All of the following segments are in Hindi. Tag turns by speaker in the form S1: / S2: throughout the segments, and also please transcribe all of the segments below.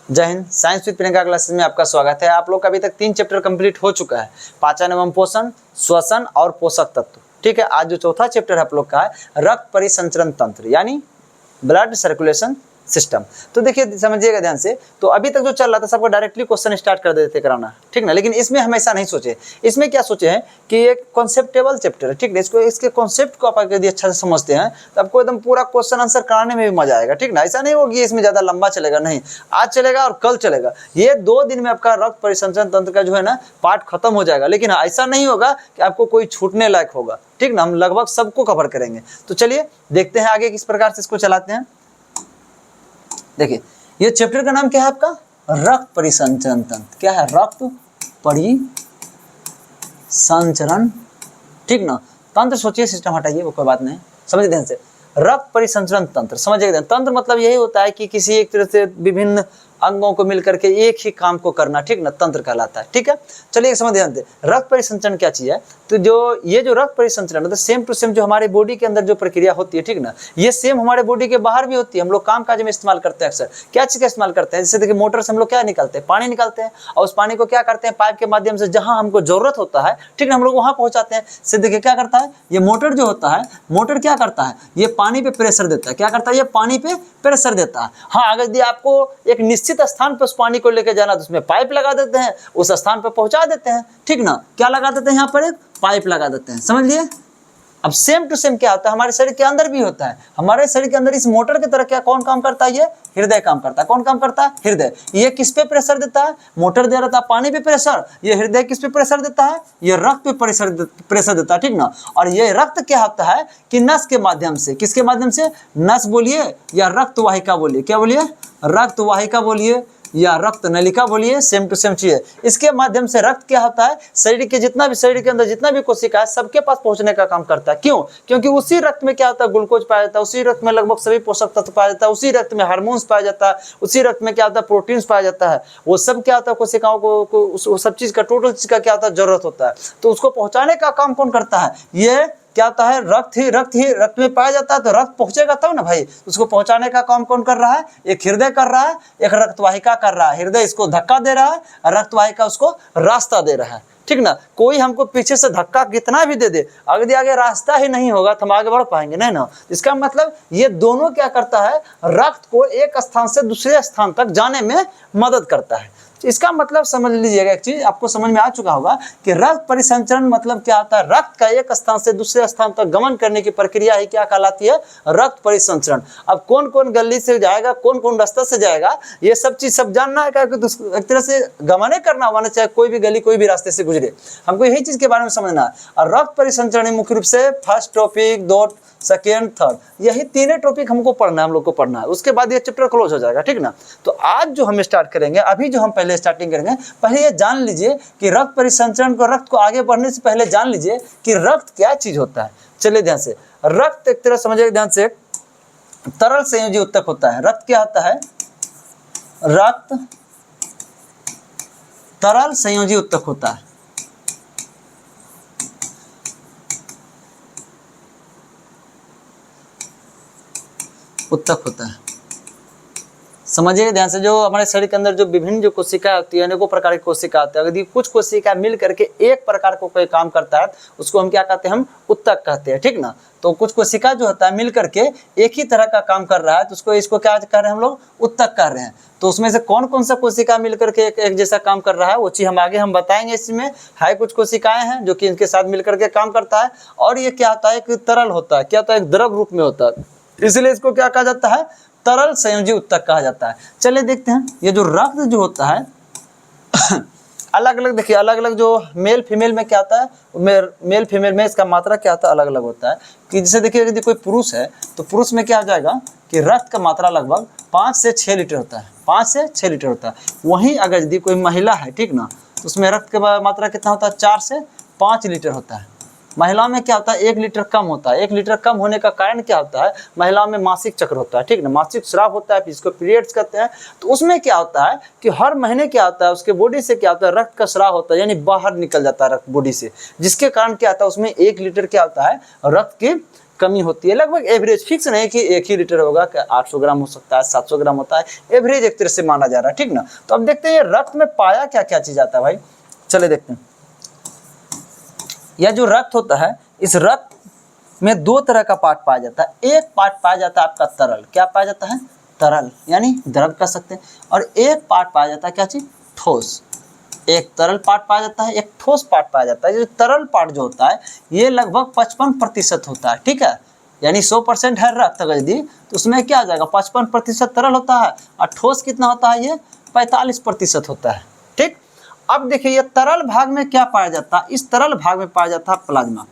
S1: जय Hind. Science with Priyanka classes में आपका स्वागत है। आप लोग का अभी तक 3 चैप्टर कंप्लीट हो चुका है, पाचन एवं पोषण, श्वसन और पोषक तत्व। ठीक है, आज जो चौथा चैप्टर आप लोग का है रक्त परिसंचरण तंत्र यानी ब्लड सर्कुलेशन सिस्टम। तो देखिए समझिएगा ध्यान से, तो अभी तक जो चल रहा था सबको डायरेक्टली क्वेश्चन स्टार्ट कर देते कराना, ठीक ना। लेकिन इसमें हम ऐसा नहीं सोचे। इसमें क्या सोचे हैं कि एक कॉन्सेप्टेबल चैप्टर है, ठीक है। इसको इसके कॉन्सेप्ट को आप यदि अच्छा से समझते हैं तो आपको एकदम पूरा क्वेश्चन आंसर कराने में भी मजा आएगा, ठीक ना। ऐसा नहीं होगी इसमें ज्यादा लंबा चलेगा, नहीं, आज चलेगा और कल चलेगा। ये 2 दिन में आपका रक्त परिसंचरण तंत्र का जो है ना पार्ट खत्म हो जाएगा। लेकिन ऐसा नहीं होगा कि आपको कोई छूटने लायक होगा, ठीक ना। हम लगभग सबको कवर करेंगे। तो चलिए देखते हैं आगे किस प्रकार से इसको चलाते हैं। देखिए ये चैप्टर का नाम क्या है आपका, रक्त परिसंचरण तंत्र। क्या है, रक्त परिसंचरण, ठीक ना। तंत्र सोचिए, सिस्टम हटाइए, वो कोई बात नहीं, समझिए ध्यान से। रक्त परिसंचरण तंत्र समझिए। तंत्र मतलब यही होता है कि किसी एक तरह से विभिन्न अंगों को मिलकर के एक ही काम को करना, ठीक ना, तंत्र कहलाता है, ठीक है। चलिए समझ ध्यान दे, रक्त परिसंचरण क्या चीज है। तो जो ये जो रक्त परिसंचरण मतलब सेम टू सेम जो हमारे बॉडी के अंदर जो प्रक्रिया होती है, ठीक ना, ये सेम हमारे बॉडी के बाहर भी होती है। हम लोग काम काज में इस्तेमाल करते हैं अक्सर। क्या चीज का इस्तेमाल करते हैं, जैसे देखिए मोटर से हम लोग क्या निकालते हैं, पानी निकालते हैं, और उस पानी को क्या करते हैं पाइप के माध्यम से जहां हमको जरूरत होता है, ठीक ना, हम लोग वहां पहुंचाते हैं। से देखिए क्या करता है ये मोटर जो होता है, मोटर क्या करता है, ये पानी पे प्रेशर देता है। क्या करता है, ये पानी पे प्रेशर देता है। हाँ, अगर यदि आपको एक निश्चित स्थान पर उस पानी को लेकर जाना तो उसमें पाइप लगा देते हैं, उस स्थान पर पहुंचा देते हैं, ठीक ना। क्या लगा देते हैं, यहाँ पर एक पाइप लगा देते हैं, समझ लिए। अब सेम टू सेम क्या होता है हमारे शरीर के अंदर भी होता है। हमारे शरीर के अंदर इस मोटर की तरह क्या कौन काम करता है, ये हृदय काम करता है। कौन काम करता है, हृदय। ये किस पे प्रेशर देता है, मोटर दे रहा था पानी पे प्रेशर, ये हृदय किस पे प्रेशर देता है, ये रक्त पे प्रेशर देता है, ठीक ना। और ये रक्त क्या होता है कि नस के माध्यम से, किसके माध्यम से, नस बोलिए या रक्त वाहिका बोलिए, क्या बोलिए, रक्त वाहिका बोलिए या रक्त नलिका बोलिए, सेम टू सेम चीज है। इसके माध्यम से रक्त क्या होता है, शरीर के जितना भी, शरीर के अंदर जितना भी कोशिका है सबके पास पहुंचने का काम करता है। क्यों, क्योंकि उसी रक्त में क्या होता है, ग्लूकोज पाया जाता है, उसी रक्त में लगभग सभी पोषक तत्व पाया जाता है, उसी रक्त में हार्मोन्स पाया जाता है, उसी रक्त में क्या होता है, प्रोटीन्स पाया जाता है। वो सब क्या होता है, कोशिकाओं को सब चीज का, टोटल चीज का क्या होता है, जरूरत होता है। तो उसको पहुंचाने का काम कौन करता है, ये क्या होता है, रक्त में पाया जाता है। तो रक्त पहुंचेगा तब ना भाई, उसको पहुंचाने का काम कौन कर रहा है, एक हृदय कर रहा है, एक रक्तवाहिका कर रहा है। हृदय इसको धक्का दे रहा है, रक्तवाहिका उसको रास्ता दे रहा है, ठीक ना। कोई हमको पीछे से धक्का कितना भी दे दे, अगर आगे रास्ता ही नहीं होगा तो हम आगे बढ़ पाएंगे नहीं ना। इसका मतलब ये दोनों क्या करता है, रक्त को एक स्थान से दूसरे स्थान तक जाने में मदद करता है। इसका मतलब समझ लीजिएगा, एक चीज आपको समझ में आ चुका होगा कि रक्त परिसंचरण मतलब क्या होता है, रक्त का एक स्थान से दूसरे स्थान तक गमन करने की प्रक्रिया ही क्या कहलाती है, रक्त परिसंचरण। अब कौन कौन गली से जाएगा, कौन कौन रास्ता से जाएगा, ये सब चीज सब जानना है। एक तरह से गमन करना हुआ ना, चाहे कोई भी गली कोई भी रास्ते से गुजरे, हमको यही चीज के बारे में समझना है। और रक्त परिसंचरण मुख्य रूप से फर्स्ट टॉपिक, 2, सेकेंड, थर्ड, यही 3 टॉपिक हमको पढ़ना है, हम लोग को पढ़ना है। उसके बाद ये चैप्टर क्लोज हो जाएगा, ठीक ना। तो आज जो हम स्टार्ट करेंगे, अभी जो हम पहले स्टार्टिंग करेंगे, पहले ये जान लीजिए कि रक्त परिसंचरण को, रक्त को आगे बढ़ने से पहले जान लीजिए कि रक्त क्या चीज होता है। चलिए ध्यान से, रक्त एक तरह समझिए ध्यान से, तरल संयोजी उत्तक होता है। रक्त क्या होता है, रक्त तरल संयोजी उत्तक होता है। उत्तक होता है, समझिए ध्यान से। जो हमारे शरीर के अंदर जो विभिन्न जो कोशिका होती है, अनेकों प्रकार की कोशिका होती है, यदि कुछ कोशिका मिल करके एक प्रकार को कोई काम करता है उसको हम क्या कहते हैं, हम उत्तक कहते हैं, ठीक ना। तो कुछ कोशिका जो होता है मिल करके एक ही तरह का काम कर रहा है तो उसको, इसको क्या कर रहे हैं हम लोग, उत्तक कर रहे हैं। तो उसमें से कौन कौन सा कोशिका मिल करके एक जैसा काम कर रहा है वो चीज हम आगे हम बताएंगे। इसमें है कुछ कोशिकाएं हैं जो कि इनके साथ मिल करके काम करता है। और ये क्या होता है, एक तरल होता है, क्या होता है, एक द्रव रूप में होता है, इसलिए इसको क्या कहा जाता है, तरल संयोजी उत्तक कहा जाता है। चलिए देखते हैं, ये जो रक्त जो होता है अलग अलग, देखिए अलग अलग जो मेल फीमेल में क्या होता है, मेल फीमेल में इसका मात्रा क्या होता है, अलग अलग होता है। कि जैसे देखिए यदि कोई पुरुष है तो पुरुष में क्या हो जाएगा कि रक्त का मात्रा लगभग 5 से 6 लीटर होता है, 5 से 6 लीटर होता है। वहीं अगर यदि कोई महिला है, ठीक ना, तो उसमें रक्त का मात्रा कितना होता है, 4 से 5 लीटर होता है। महिलाओं में क्या होता है, 1 लीटर कम होता है। 1 लीटर कम होने का कारण क्या होता है, महिलाओं में मासिक चक्र होता है, ठीक ना, मासिक स्राव होता है, जिसको पीरियड्स कहते हैं। तो उसमें क्या होता है कि हर महीने क्या होता है, उसके बॉडी से क्या होता है, रक्त का स्राव होता है, यानी बाहर निकल जाता है रक्त बॉडी से, जिसके कारण क्या होता है उसमें 1 लीटर क्या होता है, रक्त की कमी होती है, लगभग एवरेज, फिक्स नहीं कि 1 ही लीटर होगा, 800 ग्राम हो सकता है, 700 ग्राम होता है, एवरेज एक तरह से माना जा रहा है, ठीक ना। तो अब देखते हैं रक्त में पाया क्या क्या चीज आता है भाई, चले देखते हैं। यह जो रक्त होता है, इस रक्त में 2 तरह का पार्ट पाया जाता है। एक पार्ट पाया जाता है आपका तरल, क्या पाया जाता है, तरल यानी द्रव कह सकते हैं, और एक पार्ट पाया जाता है क्या चीज, ठोस। एक तरल पार्ट पाया जाता है, एक ठोस पार्ट पाया जाता है। जो तरल पार्ट जो होता है ये लगभग 55% होता है, ठीक है, यानी 100% है रक्त अगर यदि, तो उसमें क्या आ जाएगा, 55% तरल होता है, और ठोस कितना होता है, ये 45% होता है, ठीक। अब देखिए ये तरल भाग में क्या पाया जाता है, इस तरल भाग में पाया जाता है प्लाज्मा।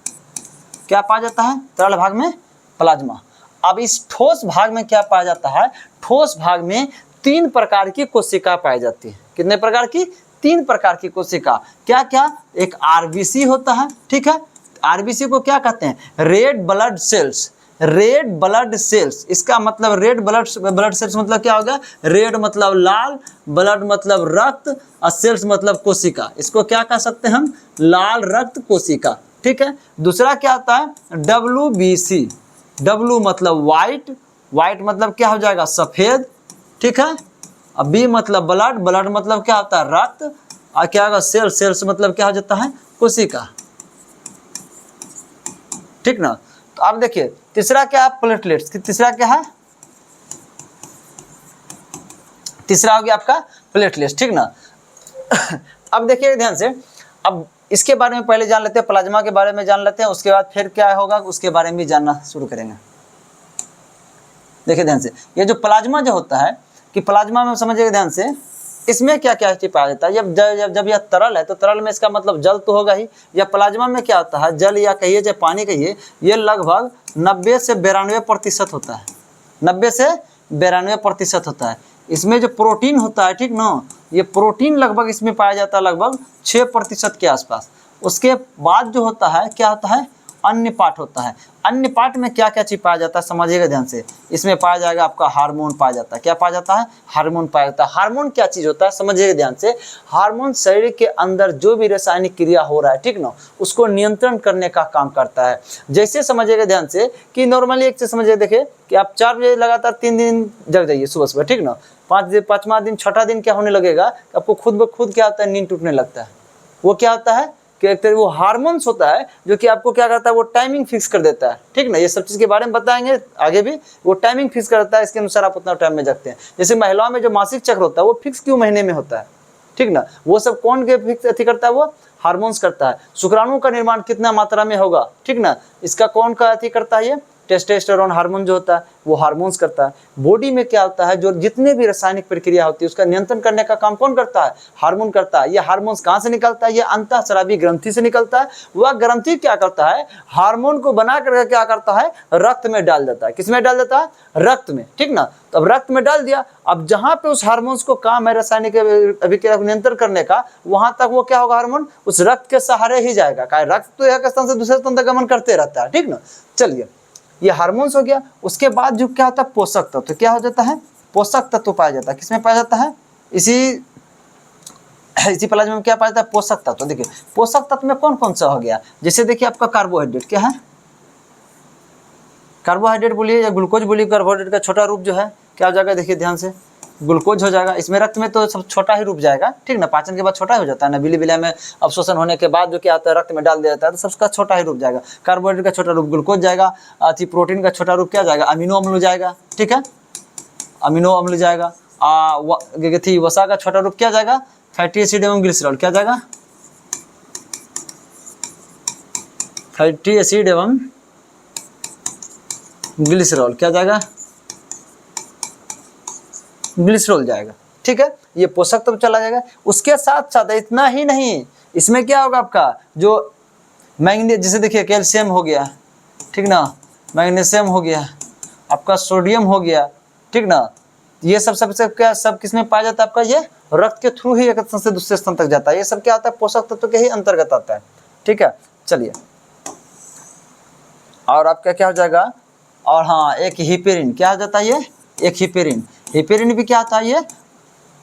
S1: क्या पाया जाता है, तरल भाग में प्लाज्मा। अब इस ठोस भाग में क्या पाया जाता है, ठोस भाग में 3 प्रकार की कोशिका पाई जाती है। कितने प्रकार की, 3 प्रकार की कोशिका। क्या क्या, एक आरबीसी होता है, ठीक है, आरबीसी को क्या कहते हैं, red blood cells. Red blood cells, इसका मतलब रेड ब्लड सेल्स मतलब क्या होगा, रेड मतलब लाल, ब्लड मतलब रक्त, और सेल्स मतलब कोशिका। इसको क्या कह सकते हैं हम, लाल रक्त कोशिका, ठीक है। दूसरा क्या आता है, WBC। W मतलब व्हाइट, व्हाइट मतलब क्या हो जाएगा, सफेद, ठीक है। अब B मतलब ब्लड, ब्लड मतलब क्या होता है, रक्त, और क्या होगा सेल्स, सेल्स मतलब क्या हो जाता है, कोशिका, ठीक ना। तो अब देखिए तीसरा क्या है, प्लेटलेट्स। तीसरा क्या है, तीसरा हो गया आपका प्लेटलेट्स, ठीक ना। अब देखिए ध्यान से, अब इसके बारे में पहले जान लेते हैं, प्लाज्मा के बारे में जान लेते हैं, उसके बाद फिर क्या होगा उसके बारे में भी जानना शुरू करेंगे। देखिए ध्यान से, ये जो प्लाज्मा जो होता है, कि प्लाज्मा में समझिएगा ध्यान से, इसमें क्या क्या चीज पाया जाता है। जब यह तरल है तो तरल में इसका मतलब जल तो होगा ही, या प्लाज्मा में क्या होता है, जल या कहिए चाहे पानी कहिए, ये लगभग 90 से 92% होता है। 90 से 92% होता है। इसमें जो प्रोटीन होता है, ठीक ना, ये प्रोटीन लगभग इसमें पाया जाता है लगभग 6% के आसपास। उसके बाद जो होता है क्या होता है, अन्य पार्ट होता है। अन्य पार्ट में क्या क्या चीज पाया जाता है समझिएगा ध्यान से। इसमें पाया जाएगा आपका हार्मोन पाया जाता है। क्या पाया जाता है, हार्मोन पाया जाता है। हार्मोन क्या चीज होता है समझिएगा ध्यान से। हार्मोन शरीर के अंदर जो भी रासायनिक क्रिया हो रहा है, ठीक ना, उसको नियंत्रण करने का काम करता है। जैसे समझिएगा ध्यान से कि नॉर्मली एक चीज समझिए, देखिए कि आप 4 बजे लगातार 3 दिन जग जाइए सुबह सुबह, ठीक ना, 5वां दिन 6ठा दिन क्या होने लगेगा, आपको खुद ब खुद क्या होता है, नींद टूटने लगता है। वो क्या होता है कि एक तरह वो हार्मोन्स होता है जो कि आपको क्या करता है, वो टाइमिंग फिक्स कर देता है, ठीक ना। ये सब चीज के बारे में बताएंगे आगे भी। वो टाइमिंग फिक्स करता है, इसके अनुसार आप उतना टाइम में जगते हैं। जैसे महिलाओं में जो मासिक चक्र होता है वो फिक्स क्यों महीने में होता है, ठीक ना, वो सब कौन के फिक्स अथी करता है, वो हार्मोन्स करता है। शुक्राणु का निर्माण कितना मात्रा में होगा, ठीक ना, इसका कौन का अथी करता है, ये टेस्टोस्टेरोन हार्मोन जो होता है वो हार्मोन्स करता है। बॉडी में क्या होता है, जो जितने भी रासायनिक प्रक्रिया होती है उसका नियंत्रण करने का काम कौन करता है, हार्मोन करता है। ये हार्मोन्स कहाँ से निकलता है, ये अंतःस्रावी ग्रंथि से निकलता है। वह ग्रंथि क्या करता है, हार्मोन को बना करके क्या करता है, रक्त में डाल देता है। किसमें डाल देता है, रक्त में, ठीक ना। तो अब रक्त में डाल दिया, अब जहां पे उस हार्मोन्स को काम है रासायनिक अभिक्रिया को नियंत्रण करने का, वहां तक वो क्या होगा, हार्मोन उस रक्त के सहारे ही जाएगा। रक्त तो एक स्थान से दूसरे स्थान तक गमन करते रहता है, ठीक ना। चलिए ये हार्मोन्स हो गया। उसके बाद जो क्या होता है, पोषक तत्व। तो क्या हो जाता है, पोषक तत्व पाया जाता है। किसमें पाया जाता है, इसी प्लाज्मा में क्या पाया जाता है, पोषक तत्व। देखिए पोषक तत्व में कौन कौन सा हो गया, जैसे देखिए आपका कार्बोहाइड्रेट। क्या है, कार्बोहाइड्रेट बोलिए या ग्लूकोज बोलिए, कार्बोहाइड्रेट का छोटा रूप जो है क्या हो जाएगा, देखिए ध्यान से, ग्लूकोज हो जाएगा। इसमें रक्त में तो सब छोटा ही रूप जाएगा, ठीक ना, पाचन के बाद छोटा हो जाता है ना, बिली बिलिया में अवशोषण होने के बाद जो क्या आता है, रक्त में डाल दिया जाता है, तो सबका छोटा ही रूप जाएगा। कार्बोहाइड्रेट का छोटा रूप ग्लूकोज जाएगा, प्रोटीन का छोटा रूप क्या जाएगा, अमीनो अम्ल जाएगा, ठीक है, अमीनो अम्ल जाएगा। वसा का छोटा रूप क्या जाएगा, फैटी एसिड एवं ग्लिसरॉल। क्या जाएगा, फैटी एसिड एवं ग्लिसरॉल। क्या जाएगा, ग्लिसरॉल जाएगा, ठीक है। ये पोषक तत्व चला जाएगा। उसके साथ साथ इतना ही नहीं, इसमें क्या होगा आपका जो मैग्नीशियम, जैसे देखिए कैल्शियम हो गया, ठीक ना, मैग्नीशियम हो गया, आपका सोडियम हो गया, ठीक ना। ये सब क्या सब किसमें पाया जाता है, आपका ये रक्त के थ्रू ही एक स्थान से दूसरे स्थान तक जाता है। ये सब क्या आता है, पोषक तत्व के ही अंतर्गत आता है, ठीक है। चलिए और आपका क्या हो जाएगा, और हाँ एक हिपेरिन। क्या हो जाता है ये, एक हिपेरिन। हिपेरिन भी क्या आता है, ये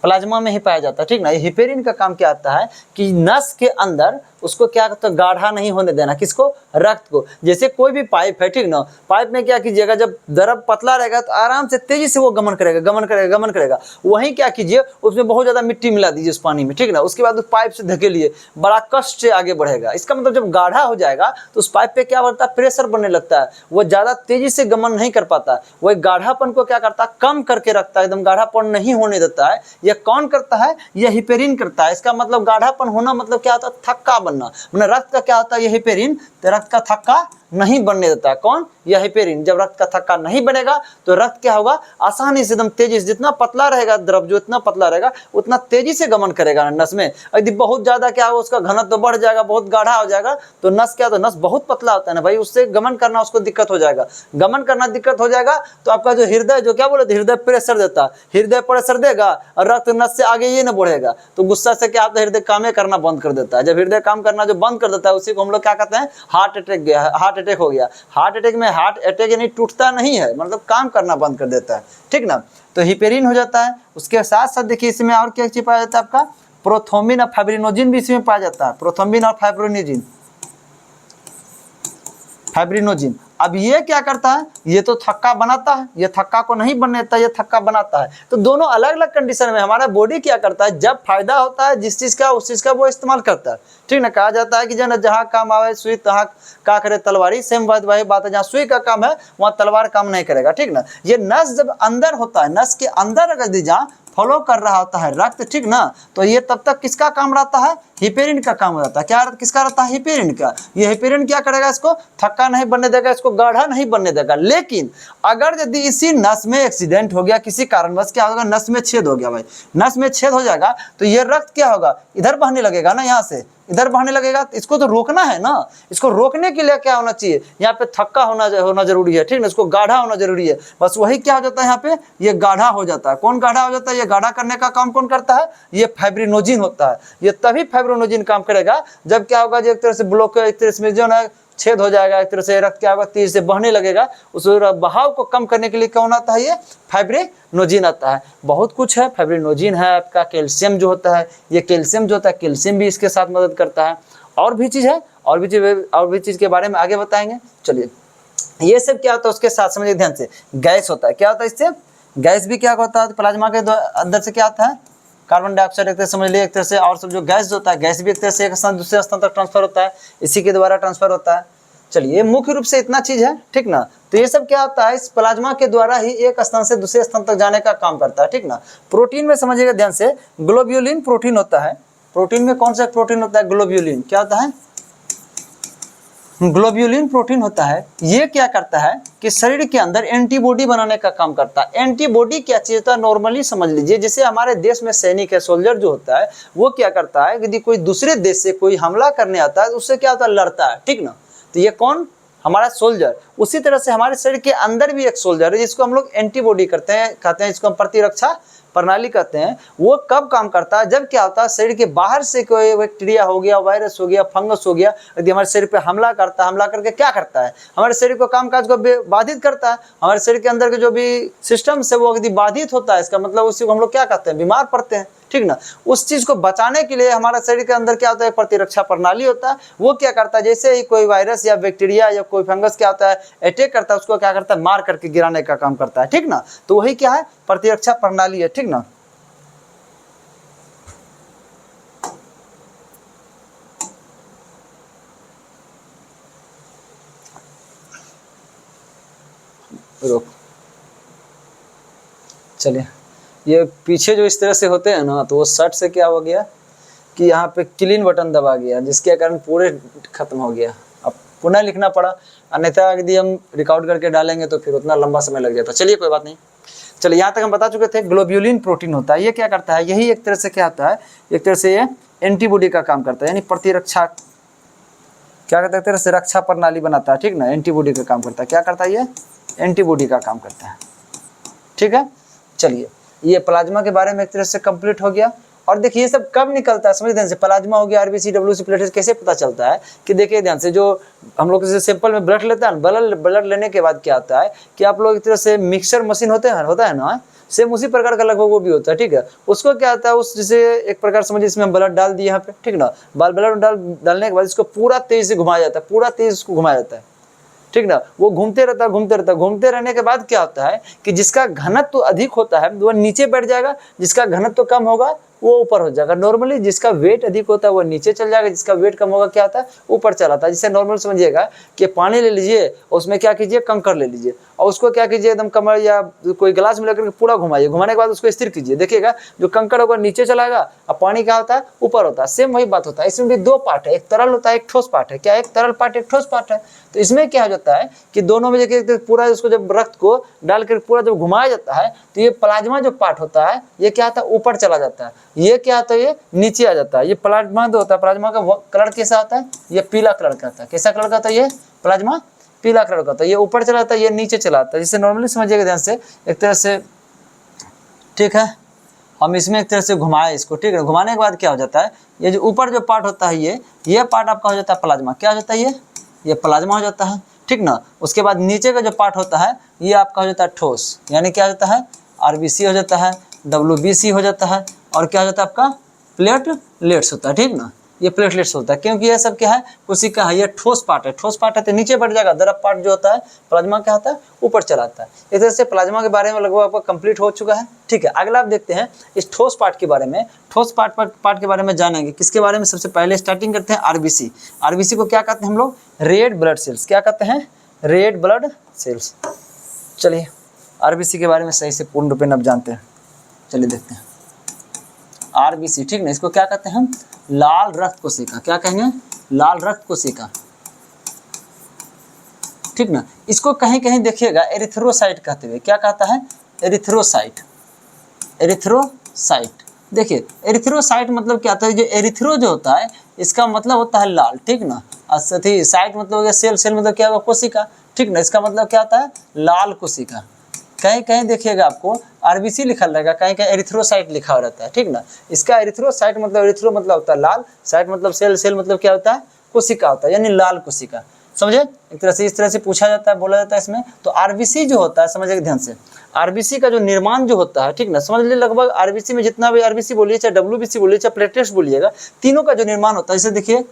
S1: प्लाज्मा में ही पाया जाता है, ठीक ना। ये हिपेरिन का काम क्या आता है कि नस के अंदर उसको क्या करता है, गाढ़ा नहीं होने देना, किसको, रक्त को। जैसे कोई भी पाइप है, ठीक ना, पाइप में क्या कीजिएगा, जब द्रव पतला रहेगा तो आराम से तेजी से वो गमन करेगा, गमन करेगा, गमन करेगा। वहीं क्या कीजिए, उसमें बहुत ज्यादा मिट्टी मिला दीजिए उस पानी में, ठीक ना, उसके बाद उस पाइप से धकेलिए, बड़ा कष्ट से आगे बढ़ेगा। इसका मतलब जब गाढ़ा हो जाएगा तो उस पाइप पे क्या बनता है, प्रेशर बनने लगता है, वो ज्यादा तेजी से गमन नहीं कर पाता। वो गाढ़ापन को क्या करता है, कम करके रखता है, एकदम गाढ़ापन नहीं होने देता है। यह कौन करता है, यह हिपेरिन करता है। इसका मतलब गाढ़ापन होना मतलब क्या होता है, थक्का बनना। मतलब रक्त का क्या होता है, यह हिपेरिन, तो रक्त का थक्का नहीं बनने देता। कौन, यह हिपेरिन। जब रक्त का थक्का नहीं बनेगा तो रक्त क्या होगा, आसानी से एकदम तेजी से, जितना पतला रहेगा द्रव, जो इतना पतला रहेगा उतना तेजी से गमन करेगा नस में। यदि बहुत ज्यादा क्या होगा, उसका घनत्व तो बढ़ जाएगा, बहुत गाढ़ा हो जाएगा, तो नस क्या, तो नस बहुत पतला होता है ना भाई, उससे गमन करना उसको दिक्कत हो जाएगा। गमन करना दिक्कत हो जाएगा तो आपका जो हृदय, जो क्या बोले, हृदय प्रेशर देता है, हृदय प्रेशर देगा और रक्त नस से आगे ये न बढ़ेगा, तो गुस्सा से क्या होता है, हृदय काम करना बंद कर देता है। जब हृदय काम करना जो बंद कर देता है, उसी को हम लोग क्या कहते हैं, हार्ट अटैक गया, हार्ट अटैक हो गया। हार्ट अटैक में, हार्ट अटैक यानी टूटता नहीं है, मतलब काम करना बंद कर देता है, ठीक ना। तो हिपेरिन हो जाता है। उसके साथ साथ देखिए इसमें और क्या चीज पाया जाता है, आपका प्रोथ्रोम्बिन और फाइब्रिनोजिन भी इसमें पाया जाता है। प्रोथ्रोम्बिन और फाइब्रिनोजिन, फाइब्रिनोजिन। अब ये क्या करता है, ये तो थक्का बनाता है, ये थक्का को नहीं बनने देता, ये थक्का बनाता है। तो दोनों अलग अलग कंडीशन में हमारा बॉडी क्या करता है, जब फायदा होता है जिस चीज का, उस चीज का वो इस्तेमाल करता है, ठीक ना। कहा जाता है कि जो जहाँ काम आवे सुई तहाँ का करे तलवारी, सेम वही बात है, जहाँ सुई का काम है वहाँ तलवार काम नहीं करेगा, ठीक ना। ये नस जब अंदर होता है, नस के अंदर अगर जहाँ फॉलो कर रहा होता है रक्त, ठीक ना, तो ये तब तक किसका काम रहता है, हिपेरिन का काम रहता है। क्या किसका रहता है, हिपेरिन का। ये हिपेरिन क्या करेगा, इसको थक्का नहीं बनने देगा, इसको गाढ़ा नहीं बनने देगा। लेकिन अगर यदि इसी नस में एक्सीडेंट हो गया किसी कारणवश, क्या होगा, नस में छेद हो गया भाई, नस में छेद हो जाएगा तो ये रक्त क्या होगा, इधर बहने लगेगा ना, यहाँ से इधर बहने लगेगा। इसको तो रोकना है ना, इसको रोकने के लिए क्या होना चाहिए, यहाँ पे थक्का होना जरूरी है, ठीक ना, इसको गाढ़ा होना जरूरी है। बस वही क्या हो जाता है, यहाँ पे ये गाढ़ा हो जाता है। कौन गाढ़ा हो जाता है, ये गाढ़ा करने का काम कौन करता है, ये फाइब्रिनोजिन होता है। ये तभी फाइब्रिनोजिन काम करेगा जब क्या होगा, जो एक तरह से ब्लॉक, एक तरह से जो है छेद हो जाएगा, एक तरह से रक्त क्या होगा, तेज से बहने लगेगा। उस बहाव को कम करने के लिए कौन आता है, ये फाइब्रिनोजिन आता है। बहुत कुछ है, फाइब्रिनोजिन है आपका, कैल्शियम जो होता है, ये कैल्शियम जो होता है, कैल्शियम भी इसके साथ मदद करता है। और भी चीज है, और भी चीज के बारे में आगे बताएंगे। चलिए, ये सब क्या होता है उसके साथ समझिए ध्यान से। गैस होता है, क्या होता है इससे, गैस भी क्या होता है, प्लाज्मा के अंदर से क्या आता है, कार्बन डाइऑक्साइड एक तरह से समझ लिए, एक तरह से, और सब जो गैस होता है, गैस भी एक तरह से एक स्थान दूसरे स्थान तक ट्रांसफर होता है, इसी के द्वारा ट्रांसफर होता है। चलिए, मुख्य रूप से इतना चीज है, ठीक ना। तो ये सब क्या होता है, इस प्लाज्मा के द्वारा ही एक स्थान से दूसरे स्थान तक जाने का काम करता है, ठीक ना। प्रोटीन में समझिएगा ध्यान से, ग्लोब्यूलिन प्रोटीन होता है। प्रोटीन में कौन सा प्रोटीन होता है, ग्लोब्यूलिन। क्या होता है, ग्लोब्यूलिन प्रोटीन होता है। ये क्या करता है कि शरीर के अंदर एंटीबॉडी बनाने का काम करता है। एंटीबॉडी क्या चीज होता है, नॉर्मली समझ लीजिए, जैसे हमारे देश में सैनिक है, सोल्जर जो होता है, वो क्या करता है, यदि कोई दूसरे देश से कोई हमला करने आता है तो उससे क्या होता है, लड़ता है, ठीक ना। तो ये कौन, हमारा सोल्जर। उसी तरह से हमारे शरीर के अंदर भी एक सोल्जर है, जिसको हम लोग एंटीबॉडी कहते हैं, इसको हम प्रतिरक्षा प्रणाली कहते हैं। वो कब काम करता है, जब क्या होता है, शरीर के बाहर से कोई बैक्टीरिया हो गया, वायरस हो गया, फंगस हो गया, यदि हमारे शरीर पे हमला करता है, हमला करके क्या करता है, हमारे शरीर को कामकाज को बाधित करता है। हमारे शरीर के अंदर के जो भी सिस्टम से वो यदि बाधित होता है, इसका मतलब उसी को हम लोग क्या कहते हैं, बीमार पड़ते हैं, ठीक ना। उस चीज को बचाने के लिए हमारा शरीर के अंदर क्या होता है, प्रतिरक्षा प्रणाली होता है। वो क्या करता है, जैसे ही कोई वायरस या बैक्टीरिया या कोई फंगस क्या होता है, अटैक करता है, उसको क्या करता है, मार करके गिराने का काम करता है, ठीक ना। तो वही क्या है, प्रतिरक्षा प्रणाली है, ठीक ना। रोक, चलिए, ये पीछे जो इस तरह से होते हैं ना, तो वो शर्ट से क्या हो गया कि यहाँ पे क्लीन बटन दबा गया, जिसके कारण पूरे खत्म हो गया। अब पुनः लिखना पड़ा, अन्यथा यदि हम रिकॉर्ड करके डालेंगे तो फिर उतना लंबा समय लग जाता। चलिए, कोई बात नहीं। चलिए, यहाँ तक हम बता चुके थे, ग्लोब्यूलिन प्रोटीन होता है। ये क्या करता है, यही एक तरह से क्या होता है, एक तरह से ये एंटीबॉडी का काम करता है, यानी प्रतिरक्षा, क्या कहते हैं, एक तरह से रक्षा प्रणाली बनाता है, ठीक ना। एंटीबॉडी का काम करता है, क्या करता है, ये एंटीबॉडी का काम करता है, ठीक है। चलिए, ये प्लाज्मा के बारे में एक तरह से कंप्लीट हो गया। और देखिए, ये सब कब निकलता है, समझ ध्यान से। प्लाज्मा हो गया, आरबीसी, डब्ल्यूसी, प्लेटलेट्स, कैसे पता चलता है कि देखिए ध्यान से, जो हम लोग जैसे सैंपल में ब्लड लेते हैं, ब्लड लेने के बाद क्या होता है कि आप लोग एक तरह से मिक्सर मशीन होता है ना, सेम उसी प्रकार का लगभग वो भी होता है, ठीक है। उसको क्या होता है, उस जैसे एक प्रकार समझिए इसमें हम ब्लड डाल दिए यहाँ पे, ठीक ना, ब्लड डालने के बाद इसको पूरा तेज से घुमाया जाता है, पूरा तेज इसको घुमाया जाता है, ठीक ना। वो घूमते रहता है, घूमते रहता है, घूमते रहने के बाद क्या होता है कि जिसका घनत्व अधिक होता है वो नीचे बैठ जाएगा, जिसका घनत्व कम होगा वो ऊपर हो जाएगा। नॉर्मली जिसका वेट अधिक होता है वो नीचे चल जाएगा, जिसका वेट कम होगा क्या होता है, ऊपर चला आता है। जिससे नॉर्मल समझिएगा कि पानी ले लीजिए, उसमें क्या कीजिए, कंकड़ ले लीजिए और उसको क्या कीजिए, एकदम कमर या कोई गिलास में लेकर पूरा घुमाइए, घुमाने के बाद उसको स्थिर कीजिए, देखिएगा जो कंकड़ होगा नीचे चलाएगा और पानी क्या होता है, ऊपर होता है। सेम वही बात होता है, इसमें भी दो पार्ट है, एक तरल होता है, एक ठोस पार्ट है। क्या, एक तरल पार्ट, एक ठोस पार्ट है। तो इसमें क्या हो जाता है कि दोनों में देखिए पूरा उसको जब रक्त को डालकर पूरा जब घुमाया जाता है तो ये प्लाज्मा जो पार्ट होता है ये क्या होता है, ऊपर चला जाता है, ये क्या होता है, ये नीचे आ जाता है। ये प्लाज्मा जो होता है, प्लाज्मा का कलर कैसा होता है, ये पीला कलर का होता है। कैसा कलर का होता है, ये प्लाज्मा पीला कलर का होता है। ये ऊपर चला जाता है, ये नीचे चला जाता है। जिससे नॉर्मली समझिएगा ध्यान से एक तरह से, ठीक है। हम इसमें एक तरह से घुमाए इसको, ठीक है। घुमाने के बाद क्या हो जाता है, ये जो ऊपर जो पार्ट होता है ये पार्ट आपका हो जाता है प्लाज्मा। क्या हो जाता है, ये प्लाज्मा हो जाता है, ठीक ना। उसके बाद नीचे का जो पार्ट होता है ये आपका हो जाता है ठोस, यानी क्या हो जाता है, आरबीसी हो जाता है, डब्ल्यूबीसी हो जाता है और क्या हो जाता है आपका प्लेटलेट्स होता है, ठीक ना। ये प्लेटलेट्स होता है क्योंकि ये सब क्या है, कोशिका है। ये ठोस पार्ट है, ठोस पार्ट है तो नीचे बढ़ जाएगा। द्रव पार्ट जो होता है प्लाज्मा क्या होता है, ऊपर चला आता है। इस तरह से प्लाज्मा के बारे में लगभग आपका कंप्लीट हो चुका है, ठीक है। अगला आप देखते हैं इस ठोस पार्ट के बारे में। ठोस पार्ट के बारे में जानेंगे, किसके बारे में, सबसे पहले स्टार्टिंग करते हैं आरबीसी। आरबीसी को क्या कहते हैं हम लोग, रेड ब्लड सेल्स। क्या कहते हैं, रेड ब्लड सेल्स। चलिए आरबीसी के बारे में सही से पूर्ण रूप में अब जानते हैं। चलिए देखते हैं आरबीसी, ठीक ना। इसको क्या कहते हैं हम, लाल रक्त कोशिका। क्या कहेंगे, लाल रक्त कोशिका, ठीक ना। इसको कहीं कहीं देखिएगा एरिथ्रोसाइट कहते हुए। क्या कहता है, एरिथ्रोसाइट, एरिथ्रोसाइट। देखिए एरिथ्रोसाइट मतलब क्या होता है, जो एरिथ्रो जो होता है इसका मतलब होता है लाल, ठीक ना। साइट मतलब हो गया सेल, सेल मतलब क्या होगा, कोशिका, ठीक ना। इसका मतलब क्या होता है, लाल कोशिका। कहीं कहीं देखिएगा आपको आरबीसी लिखा रहेगा, कहीं कहीं एरिथ्रोसाइट लिखा रहता है, ठीक ना। इसका एरिथ्रोसाइट मतलब, एरिथ्रो मतलब होता है लाल, साइट मतलब सेल, सेल मतलब क्या होता है, कोशिका होता है, यानी लाल कोशिका। समझे, एक तरह से इस तरह से पूछा जाता है, बोला जाता है इसमें। तो आरबीसी जो होता है, समझिए ध्यान से, आरबीसी का जो निर्माण जो होता है, ठीक ना, समझ लीजिए लगभग आरबीसी में जितना भी आरबीसी बोलिए, चाहे डब्ल्यूबीसी बोलिए, चाहे प्लेटलेट्स बोलिएगा, तीनों का जो निर्माण होता है, जैसे देखिए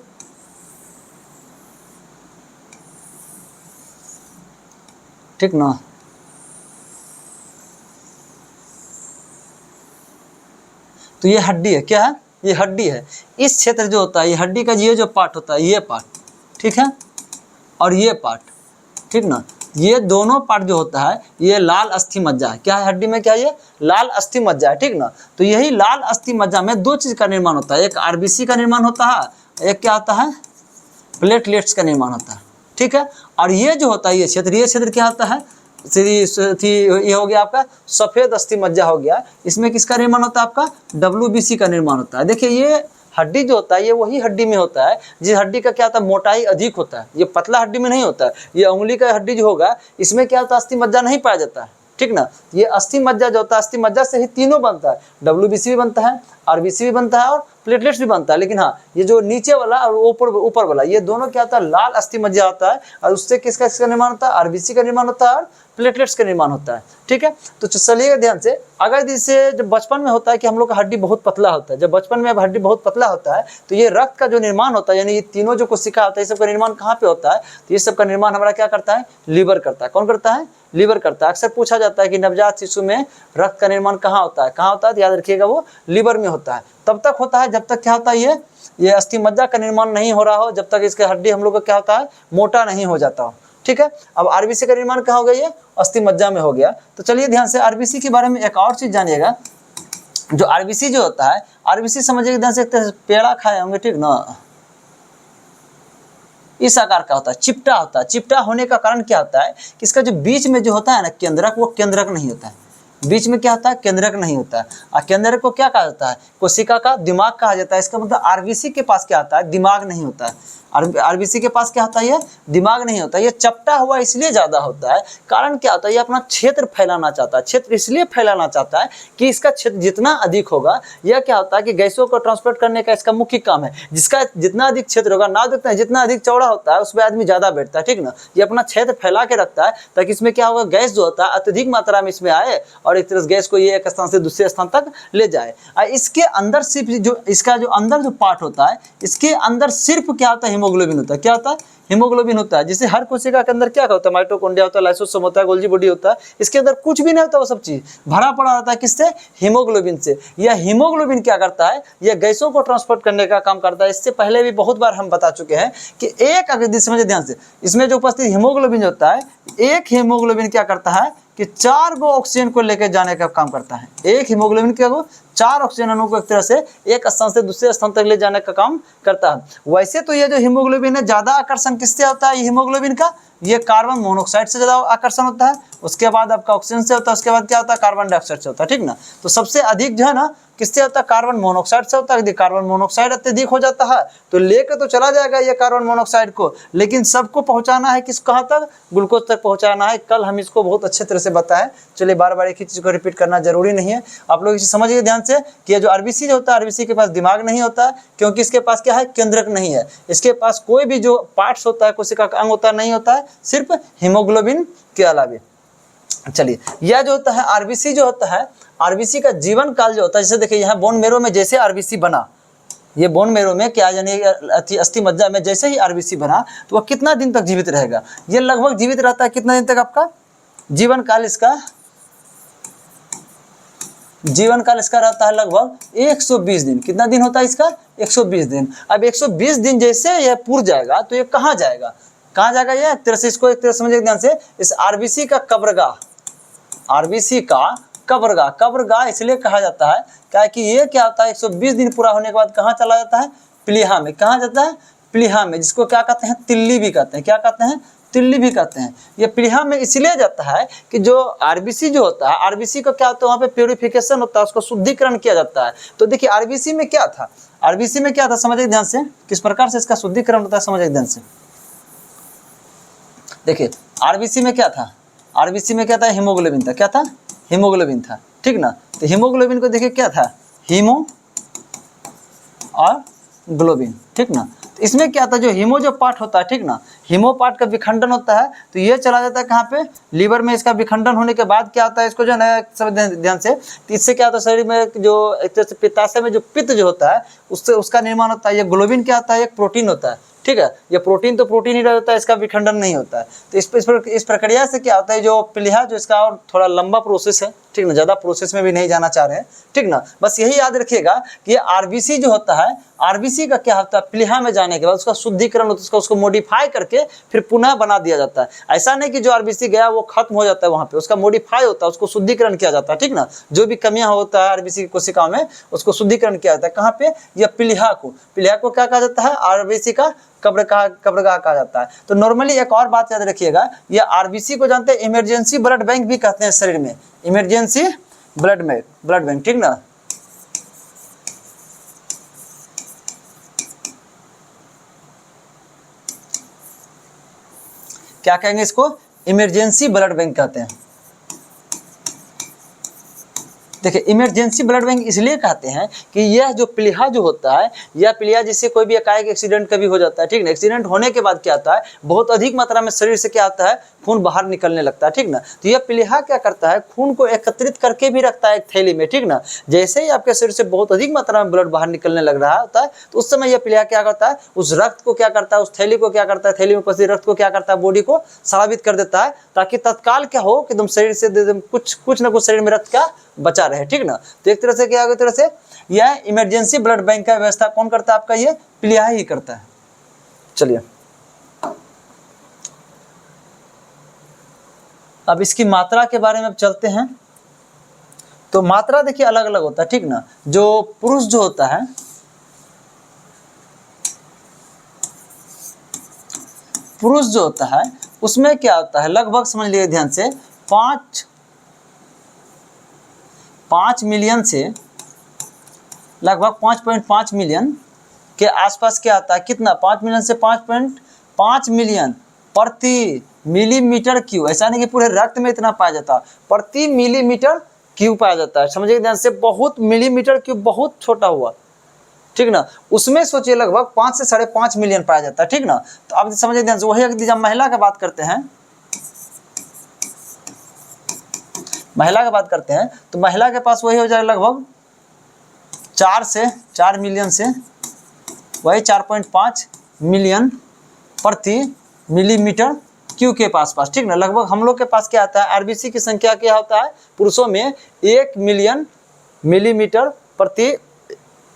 S1: ठीक ना। तो ये हड्डी है, क्या है, ये हड्डी है। इस क्षेत्र जो होता है, ये हड्डी का ये जो पार्ट होता है, ये पार्ट, ठीक है, और ये पार्ट, ठीक ना, ये दोनों पार्ट जो होता है ये लाल अस्थि मज्जा है। क्या है हड्डी में, क्या है, ये लाल अस्थि मज्जा है, ठीक ना। तो यही लाल अस्थि मज्जा में दो चीज का निर्माण होता है, एक आरबीसी का निर्माण होता है, एक क्या होता है, प्लेटलेट्स का निर्माण होता है, ठीक है। और ये जो होता है ये क्षेत्र क्या होता है, ये हो गया आपका सफेद अस्थि मज्जा हो गया। इसमें किसका निर्माण होता है, आपका डब्ल्यूबीसी का निर्माण होता है। देखिए ये हड्डी जो होता है ये वही हड्डी में होता है जिस हड्डी का क्या होता है, मोटाई अधिक होता है। ये पतला हड्डी में नहीं होता है। ये उंगली का हड्डी जो होगा इसमें क्या होता है, अस्थि मज्जा नहीं पाया जाता है, ठीक ना। ये अस्थि मज्जा जो होता है, अस्थि मज्जा से ही तीनों बनता है, डब्ल्यूबीसी भी बनता है, आरबीसी भी बनता है और प्लेटलेट्स भी बनता है। लेकिन हाँ, ये जो नीचे वाला और ऊपर वाला, ये दोनों क्या होता है, लाल अस्थि मज्जा होता है और उससे किसका निर्माण होता है, आरबीसी का निर्माण होता है और प्लेटलेट्स का निर्माण होता है, ठीक है। तो चलिएगा ध्यान से, अगर जैसे जब बचपन में होता है कि हम लोग का हड्डी बहुत पतला होता है, जब बचपन में हड्डी बहुत पतला होता है तो ये रक्त का जो निर्माण होता है, यानी ये तीनों जो कोशिका होता है, ये सब का निर्माण कहाँ पे होता है, तो ये सब का निर्माण हमारा क्या करता है, लीवर करता है। कौन करता है, लीवर करता है। अक्सर पूछा जाता है कि नवजात शिशु में रक्त का निर्माण कहाँ होता है, कहाँ होता है, तो याद रखिएगा वो लीवर में होता है। तब तक होता है जब तक क्या होता है, ये अस्थि मज्जा का निर्माण नहीं हो रहा हो, जब तक इसके हड्डी हम लोग का क्या होता है, मोटा नहीं हो जाता हो, ठीक है। अब आरबीसी का निर्माण कहाँ हो गया, ये अस्थि मज्जा में हो गया। तो चलिए ध्यान से आरबीसी के बारे में एक और चीज जानिएगा। जो आरबीसी जो होता है, आरबीसी समझिएगा ध्यान से, पेड़ा खाए होंगे, ठीक ना, इस आकार का होता है, चिपटा होता है। चिपटा होने का कारण क्या होता है कि इसका जो बीच में जो होता है ना केंद्रक, वो केंद्रक नहीं होता है। बीच में क्या होता है, केंद्रक नहीं होता है। और केंद्रक को क्या कहा जाता है, कोशिका का दिमाग कहा जाता है। इसका मतलब आरबीसी के पास क्या होता है, दिमाग नहीं होता है। आरबीसी के पास क्या होता है, ये दिमाग नहीं होता। ये चपटा हुआ इसलिए ज्यादा होता है, कारण क्या होता है, ये अपना क्षेत्र फैलाना चाहता है। क्षेत्र इसलिए फैलाना चाहता है कि इसका क्षेत्र जितना अधिक होगा, यह क्या होता है कि गैसों को ट्रांसपोर्ट करने का इसका मुख्य काम है। जिसका जितना अधिक क्षेत्र होगा, नाव देखते हैं जितना अधिक चौड़ा होता है उसमें आदमी ज्यादा बैठता है, ठीक ना। ये अपना क्षेत्र फैला के रखता है ताकि इसमें क्या होगा, गैस जो होता है अत्यधिक मात्रा में इसमें आए और एक तरह से गैस को ये एक स्थान से दूसरे स्थान तक ले जाए। इसके अंदर सिर्फ जो इसका जो अंदर जो पार्ट होता है, इसके अंदर सिर्फ क्या होता है, हीमोग्लोबिन होता है। क्या होता है, हीमोग्लोबिन होता है। जिसे हर कोशिका के अंदर क्या होता है, माइटोकॉन्ड्रिया होता है, लाइसोसोम होता है, गोल्जी बॉडी होता है, इसके अंदर कुछ भी नहीं होता, वो सब चीज भरा पड़ा रहता है किससे, हीमोग्लोबिन से। यह हीमोग्लोबिन क्या करता है, यह गैसों को ट्रांसपोर्ट करने का काम करता है। इससे पहले भी बहुत बार हम बता चुके हैं कि एक, अगर समझे ध्यान से, इसमें जो उपस्थित हीमोग्लोबिन होता है, एक हीमोग्लोबिन क्या करता है कि 4 गो ऑक्सीजन को लेकर जाने का काम करता है। एक हीमोग्लोबिन क्या हो, 4 ऑक्सीजन अणु को एक तरह से एक स्थान से दूसरे स्थान तक ले जाने का काम करता है। वैसे तो ये जो हीमोग्लोबिन है, ज्यादा आकर्षण किससे होता है, हीमोग्लोबिन का, ये कार्बन मोनोऑक्साइड से ज्यादा आकर्षण होता है। उसके बाद आपका ऑक्सीजन से होता है, उसके बाद क्या होता है, कार्बन डाइऑक्साइड से होता है, ठीक ना। तो सबसे अधिक जो है ना किससे होता है, कार्बन मोनोऑक्साइड से होता है। यदि कार्बन मोनोऑक्साइड अत्यधिक हो जाता है तो लेकर तो चला जाएगा ये कार्बन मोनोऑक्साइड को, लेकिन सबको पहुंचाना है किस, कहाँ तक, ग्लूकोज तक पहुंचाना है। कल हम इसको बहुत अच्छे तरह से बताए, चलिए बार बार एक ही चीज को रिपीट करना जरूरी नहीं है। आप लोग इसे समझिए ध्यान से कि ये जो आरबीसी जो होता है, आरबीसी के पास दिमाग नहीं होता है, क्योंकि इसके पास क्या है, केंद्रक नहीं है। इसके पास कोई भी जो पार्ट्स होता है, कोशिका का अंग होता नहीं होता है, सिर्फ हीमोग्लोबिन के अलावे। चलिए, यह जो होता है आरबीसी जो होता है, आरबीसी का जीवन काल जो होता है, जैसे देखिए यहाँ बोन मेरो में जैसे आरबीसी बना, ये बोन मेरो में क्या यानी अस्थि मज्जा में जैसे ही आरबीसी बना, तो वह कितना दिन तक जीवित रहेगा, ये लगभग जीवित रहता है कितना दिन तक, आपका जीवन काल इसका, जीवन काल इसका रहता है लगभग 120 दिन। कितना दिन होता है इसका, 120 दिन। अब 120 दिन जैसे यह पूर जाएगा तो ये कहाँ जाएगा, कहाँ जाएगा, ये एक तरह से, इसको एक तरह समझिए ध्यान से, इस आरबीसी का कब्रगाह, आरबीसी का कब्रगाह, कब्रगाह इसलिए कहा जाता है क्या कि ये क्या होता है, 120 दिन पूरा होने के बाद कहाँ चला जाता है, प्लीहा में। कहाँ जाता है, प्लीहा में, जिसको क्या कहते हैं, तिल्ली भी कहते हैं। क्या कहते हैं, तिल्ली भी कहते हैं। ये प्लीहा में इसलिए जाता है कि जो आरबीसी जो होता है, आरबीसी का क्या होता है, वहाँ पे प्यूरिफिकेशन होता है, उसको शुद्धिकरण किया जाता है। तो देखिए आरबीसी में क्या था, आरबीसी में क्या था, समझिए ध्यान से, किस प्रकार से इसका शुद्धिकरण होता है, समझिए ध्यान से। देखिए आरबीसी में क्या था, आरबीसी में क्या था, हीमोग्लोबिन था। क्या था, हीमोग्लोबिन था, ठीक ना। तो हीमोग्लोबिन को देखिए क्या था, हीमो और ग्लोबिन, ठीक ना। तो इसमें क्या था, जो हीमो जो पार्ट होता है, ठीक ना, हीमो पार्ट का विखंडन होता है तो ये चला जाता है कहाँ पे, लीवर में। इसका विखंडन होने के बाद क्या होता है, इसको जो है सब ध्यान से, तो इससे क्या होता है, शरीर में जो एक तरह से पित्ताशय में जो पित्त जो होता है उससे उसका निर्माण होता है। ये ग्लोबिन क्या होता है, एक प्रोटीन होता है, ठीक है। ये प्रोटीन तो प्रोटीन ही रहता है, इसका विखंडन नहीं होता है। तो इस प्रक्रिया से क्या होता है, जो प्लीहा जो इसका और थोड़ा लंबा प्रोसेस है, ठीक ना, ज्यादा प्रोसेस में भी नहीं जाना चाह रहे हैं, ठीक ना। बस यही याद रखिएगा कि ये आरबीसी जो होता है, आरबीसी का क्या होता है, प्लीहा में जाने के बाद उसका शुद्धिकरण होता है, उसको मॉडिफाई करके फिर पुनः बना दिया जाता है। ऐसा नहीं कि जो आरबीसी गया वो खत्म हो जाता है वहां पे, उसका मॉडिफाई होता है, उसको शुद्धिकरण किया जाता है, ठीक ना। जो भी कमियां होता है आरबीसी की कोशिकाओं में, उसको शुद्धिकरण किया जाता है। कहाँ पे, यह प्लीहा को, प्लीहा को क्या कहा जाता है, आरबीसी का कब्रगाह कहा जाता है। तो नॉर्मली एक और बात याद रखिएगा, ये आरबीसी को जानते हैं इमरजेंसी ब्लड बैंक भी कहते हैं शरीर में, इमरजेंसी ब्लड बैंक, ठीक ना। क्या कहेंगे इसको, इमरजेंसी ब्लड बैंक कहते हैं। देखिए इमरजेंसी ब्लड बैंक इसलिए कहते हैं कि यह जो प्लीहा जो होता है, यह प्लीहा जिससे कोई भी एकाएक एक्सीडेंट कभी हो जाता है, ठीक ना। एक्सीडेंट होने के बाद क्या आता है, बहुत अधिक मात्रा में शरीर से क्या आता है, खून बाहर निकलने लगता है, ठीक ना। तो यह प्लीहा क्या करता है, खून को एकत्रित करके भी रखता है एक थैली में, ठीक ना। जैसे ही आपके शरीर से बहुत अधिक मात्रा में ब्लड बाहर निकलने लग रहा होता है तो उस समय यह प्लीहा क्या करता है, उस रक्त को क्या करता है, उस थैली को क्या करता है, थैली में उपस्थित रक्त को क्या करता है, बॉडी को स्रावित कर देता है, ताकि तत्काल क्या हो कि तुम शरीर से कुछ ना कुछ शरीर में रक्त का बचा रहे, ठीक ना। तो एक तरह से क्या, एक तरह से यह इमरजेंसी ब्लड बैंक का व्यवस्था कौन करता है, आपका ये प्लीहा ही करता है। चलिए अब इसकी मात्रा के बारे में अब चलते हैं। तो मात्रा देखिए अलग अलग होता है, ठीक ना। जो पुरुष जो होता है, पुरुष जो होता है उसमें क्या होता है, लगभग समझ लीजिए ध्यान से, 5 मिलियन से लगभग 5.5 मिलियन के आसपास क्या आता है, कितना, 5 मिलियन से 5.5 मिलियन प्रति मिलीमीटर क्यूब। ऐसा नहीं कि पूरे रक्त में इतना पाया जाता, प्रति मिलीमीटर क्यूब पाया जाता है। समझिए ध्यान से, बहुत मिलीमीटर क्यूब बहुत छोटा हुआ, ठीक ना। उसमें सोचिए लगभग 5 से 5.5 मिलियन पाया जाता है, ठीक ना। तो अब समझिए ध्यान से, वही जब महिला का बात करते हैं, महिला की बात करते हैं तो महिला के पास वही हो जाएगा लगभग 4 मिलियन से वही 4.5 मिलियन प्रति मिलीमीटर क्यू के पास, ठीक ना। लगभग हम लोग के पास क्या आता है, आरबीसी की संख्या क्या होता है, पुरुषों में 1 मिलियन मिलीमीटर प्रति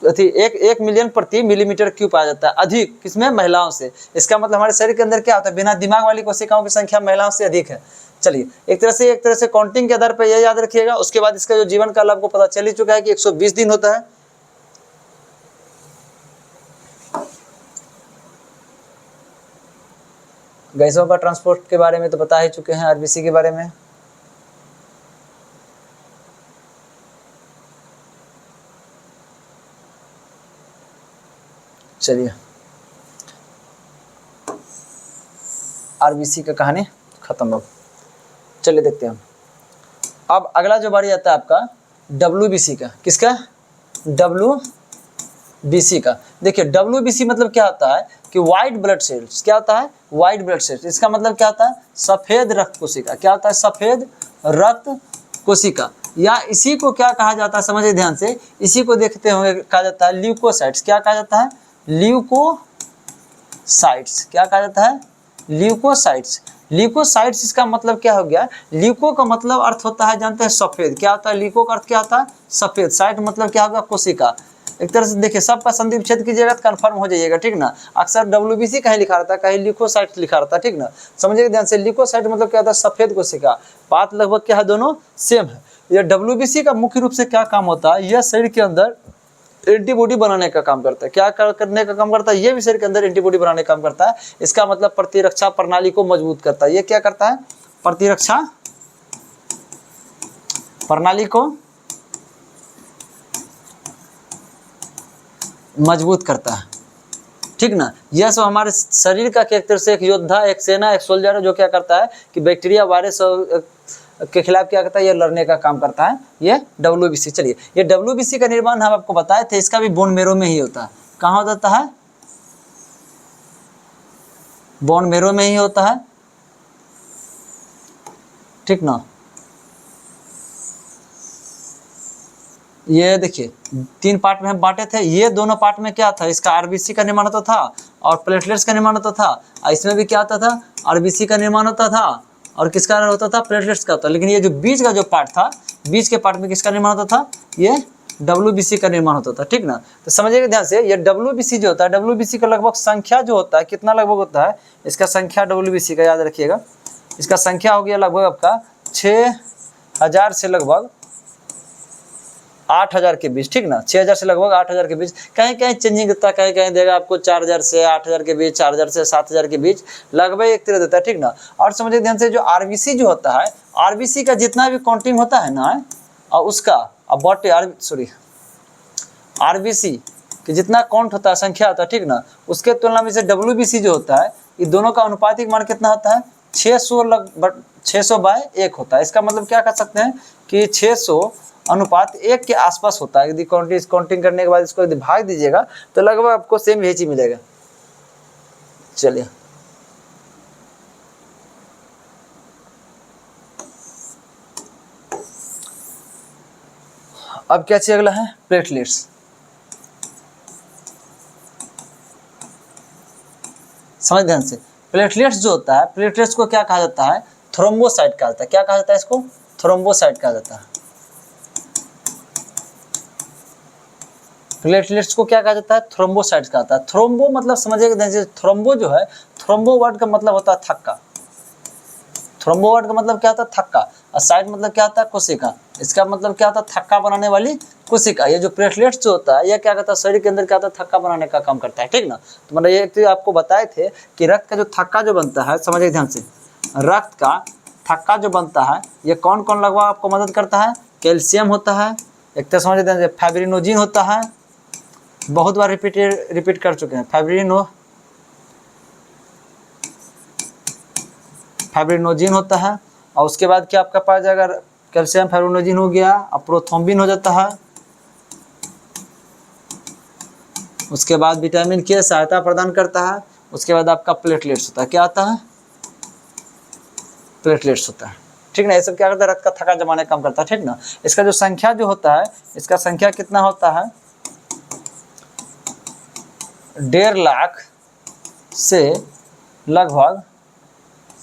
S1: 1 मिलियन प्रति मिलीमीटर क्यूब आ जाता है अधिक, किसमें, महिलाओं से। इसका मतलब हमारे शरीर के अंदर क्या होता है, बिना दिमाग वाली कोशिकाओं की संख्या महिलाओं से अधिक है। चलिए एक तरह से काउंटिंग के आधार पर यह याद रखिएगा। उसके बाद इसका जो जीवन काल आपको पता चल ही चुका है कि 120 दिन होता है। गैसों का ट्रांसपोर्ट के बारे में तो बता ही चुके हैं, आरबीसी के बारे में। चलिए आरबीसी का कहानी खत्म हो। चलिए देखते हैं अब अगला जो बारी आता है आपका डब्ल्यूबीसी का। किसका, डब्ल्यूबीसी का। देखिए डब्ल्यूबीसी मतलब क्या होता है कि व्हाइट ब्लड सेल्स। क्या होता है, व्हाइट ब्लड सेल्स। इसका मतलब क्या होता है, सफेद रक्त कोशिका। क्या होता है, सफेद रक्त कोशिका। या इसी को क्या कहा जाता है, समझिए ध्यान से, इसी को देखते होंगे, कहा जाता है ल्यूकोसाइट्स। क्या कहा जाता है, ल्यूकोसाइट्स। क्या कहा जाता है, ल्यूकोसाइट्स। ल्यूकोसाइट्स इसका मतलब क्या हो गया, ल्यूको का मतलब अर्थ होता है, जानते हैं, सफेद। क्या होता है, ल्यूको का अर्थ क्या होता है, सफेद। साइट मतलब क्या होगा, कोशिका। एक तरह से देखिए सबका संदीप छेद कीजिएगा तो कंफर्म हो जाइएगा, ठीक ना। अक्सर डब्ल्यूबीसी कहीं लिखा रहता है, कहीं ल्यूकोसाइट लिखा रहता है, ठीक ना। समझिए ध्यान से, ल्यूकोसाइट मतलब क्या होता है, सफेद कोशिका। बात लगभग क्या है, दोनों सेम है। यह डब्ल्यूबीसी का मुख्य रूप से क्या काम होता है, यह शरीर के अंदर एंटीबॉडी बनाने का काम करता है। क्या करने का काम करता है, ये भी शरीर के अंदर एंटीबॉडी बनाने का काम करता है। इसका मतलब प्रतिरक्षा प्रणाली को मजबूत करता है। ये क्या करता है, प्रतिरक्षा प्रणाली को मजबूत करता है, ठीक ना। यह सब हमारे शरीर का एक तरह से एक योद्धा, एक सेना, एक सोल्जर जो क्या करता है कि बैक्टीरिया, वायरस के खिलाफ क्या करता है, ये लड़ने का काम करता है, ये डब्ल्यूबीसी। चलिए ये डब्ल्यूबीसी का निर्माण हम आपको बताए थे, इसका भी बोन मेरो में ही होता है। कहाँ होता है, बोन मेरो में ही होता है, ठीक ना। ये देखिए 3 पार्ट में हम बांटे थे। ये दोनों पार्ट में क्या था, इसका आरबीसी का निर्माण होता था और प्लेटलेट्स का निर्माण होता था। इसमें भी क्या होता था, आरबीसी का निर्माण होता था और किसका होता था, प्लेटलेट्स का होता। लेकिन ये जो बीच का जो पार्ट था, बीच के पार्ट में किसका निर्माण होता था, ये डब्ल्यूबीसी का निर्माण होता था, ठीक ना। तो समझिएगा ध्यान से, ये डब्ल्यूबीसी जो होता है, डब्ल्यूबीसी का लगभग संख्या जो होता है, कितना लगभग होता है, इसका संख्या डब्ल्यूबीसी का याद रखिएगा। इसका संख्या हो गया लगभग आपका 6000 से लगभग 8000 के बीच, ठीक ना। 6000 से लगभग 8000 के बीच। कहीं कहीं चेंजिंग देता है, कहीं कहीं देगा आपको 4000 से 8000 के बीच, 4000 से 7000 के बीच, लगभग एक तरह देता है, ठीक ना। और समझिए ध्यान से, जो आरबीसी जो होता है, आरबीसी का जितना भी काउंटिंग होता है ना, और उसका आरबीसी कि जितना काउंट होता है, संख्या होता है, ठीक ना, उसके तुलना में से डब्ल्यूबीसी जो होता है, ये दोनों का अनुपातिक मान कितना होता है, 600/1 होता है। इसका मतलब क्या कह सकते हैं कि 600 अनुपात 1 के आसपास होता है। यदि काउंटिंग करने के बाद इसको यदि भाग दीजिएगा तो लगभग आपको सेम यही चीज मिलेगा। चलिए अब क्या चाहिए, अगला है प्लेटलेट्स। समझ ध्यान से, प्लेटलेट्स जो होता है, प्लेटलेट्स को क्या कहा जाता है, थ्रोम्बोसाइट कहा जाता है। क्या कहा जाता है इसको, थ्रोम्बोसाइट कहा जाता है। प्लेटलेट्स को क्या कहा जाता है, थ्रोम्बोसाइट्स कहा जाता है। थ्रोम्बो मतलब समझिएगा ध्यान से, थ्रोम्बो जो है, थ्रोम्बो वर्ड का मतलब होता है थक्का। थ्रोम्बो वर्ड का मतलब क्या होता है, थक्का। और साइट मतलब क्या होता है, कोशिका। इसका मतलब क्या होता है, थक्का बनाने वाली कोशिका। ये जो प्लेटलेट्स जो होता है, ये क्या करता है, शरीर के अंदर क्या होता है, थक्का बनाने का काम करता है, ठीक ना। तो मतलब ये तो आपको बताए थे कि रक्त का जो थक्का जो बनता है, समझिए ध्यान से, रक्त का थक्का जो बनता है, ये कौन कौन लगभग आपको मदद करता है, कैल्शियम होता है, एक तो समझिए ध्यान से, फाइब्रिनोजिन होता है, बहुत बार रिपीट कर चुके हैं, फाइब्रिनोजिन होता है। और उसके बाद क्या आपका पाया जाएगा, कैल्शियम, फाइब्रिनोजिन हो गया, और प्रोथ्रोम्बिन हो जाता है। उसके बाद विटामिन के सहायता प्रदान करता है। उसके बाद आपका प्लेटलेट्स होता है। क्या आता है, प्लेटलेट्स होता है। ठीक ना। ये सब क्या करता है, रक्त का थक्का जमाने का काम करता है, ठीक ना। इसका जो संख्या जो होता है, इसका संख्या कितना होता है, 1.5 लाख से लगभग